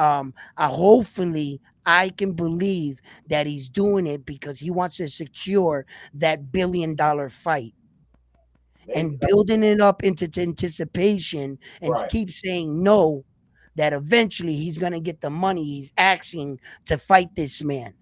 hopefully I can believe that he's doing it because he wants to secure that $1 billion fight. Maybe. and building it up into anticipation and Right. keep saying no, that eventually he's going to get the money he's asking to fight this man.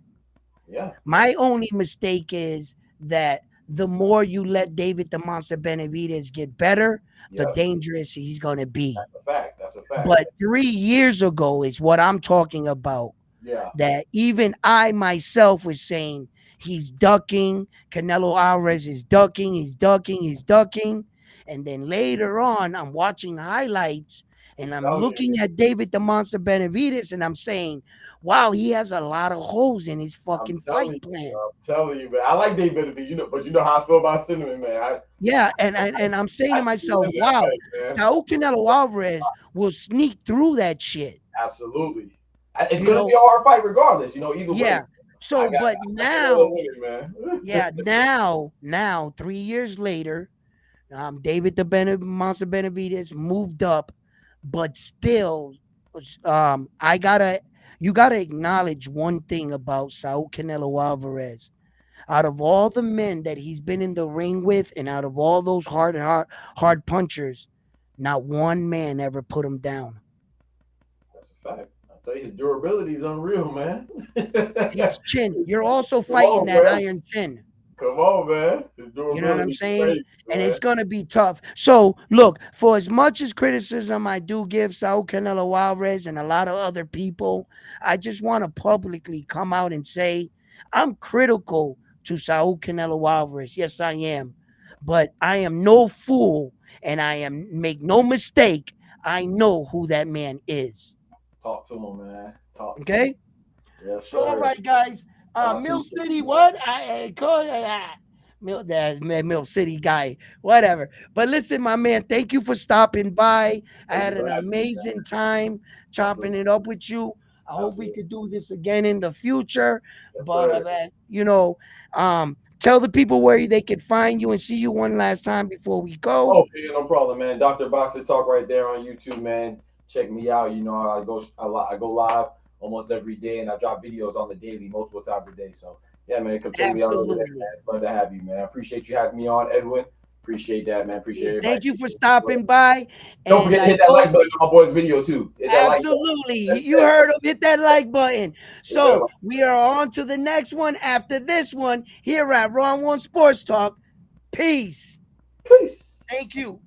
Yeah. My only mistake is that the more you let David the Monster Benavidez get better, the Yep. dangerous he's going to be. That's a fact. That's a fact. But 3 years ago is what I'm talking about, Yeah. that even I myself was saying he's ducking. Canelo Alvarez is ducking, he's ducking, he's ducking. And then later on, I'm watching the highlights and I'm Telling looking you. at David the Monster Benavidez and I'm saying, wow, he has a lot of holes in his I'm fucking fight telling you. plan. I'm telling you, man. I like Dave Benavidez, but you know how I feel about Cinnamon, man. Yeah, and I'm saying I to see him myself, in that wow, fight, man. Saul Canelo Alvarez will sneak through that shit. Absolutely. It's You gonna be a know, hard fight regardless. You know, either way. yeah. So, but I Canelo now, winning, yeah, man. now, 3 years later, David the Monster Benavidez moved up, but still, I gotta, you gotta acknowledge one thing about Saul Canelo Alvarez. Out of all the men that he's been in the ring with, and out of all those hard punchers, not one man ever put him down. That's a fact. I tell you, his durability is unreal, man. His chin. You're also Come fighting on, that man. iron chin. Come on, man. His You know what I'm durability is saying? crazy, And man. it's gonna be tough. So look, for as much as criticism I do give Saul Canelo Alvarez and a lot of other people, I just want to publicly come out and say I'm critical to Saul Canelo Alvarez. Yes, I am. But I am no fool and I am make no mistake. I know who that man is. Talk to him, man. Talk to him. Okay? Yes, So, all sir. right, guys. I Mill appreciate City, you, man. what? I call Mill, that Mill City guy, whatever. But listen, my man, thank you for stopping by. I Thank you had for an having me, man. amazing time chopping Absolutely. it up with you. I hope we Absolutely. could do this again in the future. Yes, But sir. tell the people where they could find you and see you one last time before we go. Oh, yeah, no problem, man. Dr. Boxer Talk right there on YouTube, man. Check me out. You know, I go live almost every day, and I drop videos on the daily, multiple times a day. So yeah, man, come check me out over there, Absolutely. man. Love to have you, man. I appreciate you having me on, Edwin. Appreciate that, man. Yeah, Appreciate everybody. thank you for stopping by. Don't And forget to like hit that like oh, button on my boy's video too. Hit that like button. absolutely. That's You it. heard him. Hit that like button. Hit that So like. we are on to the next one after this one here at Wrong One Sports Talk. Peace. Peace. Thank you.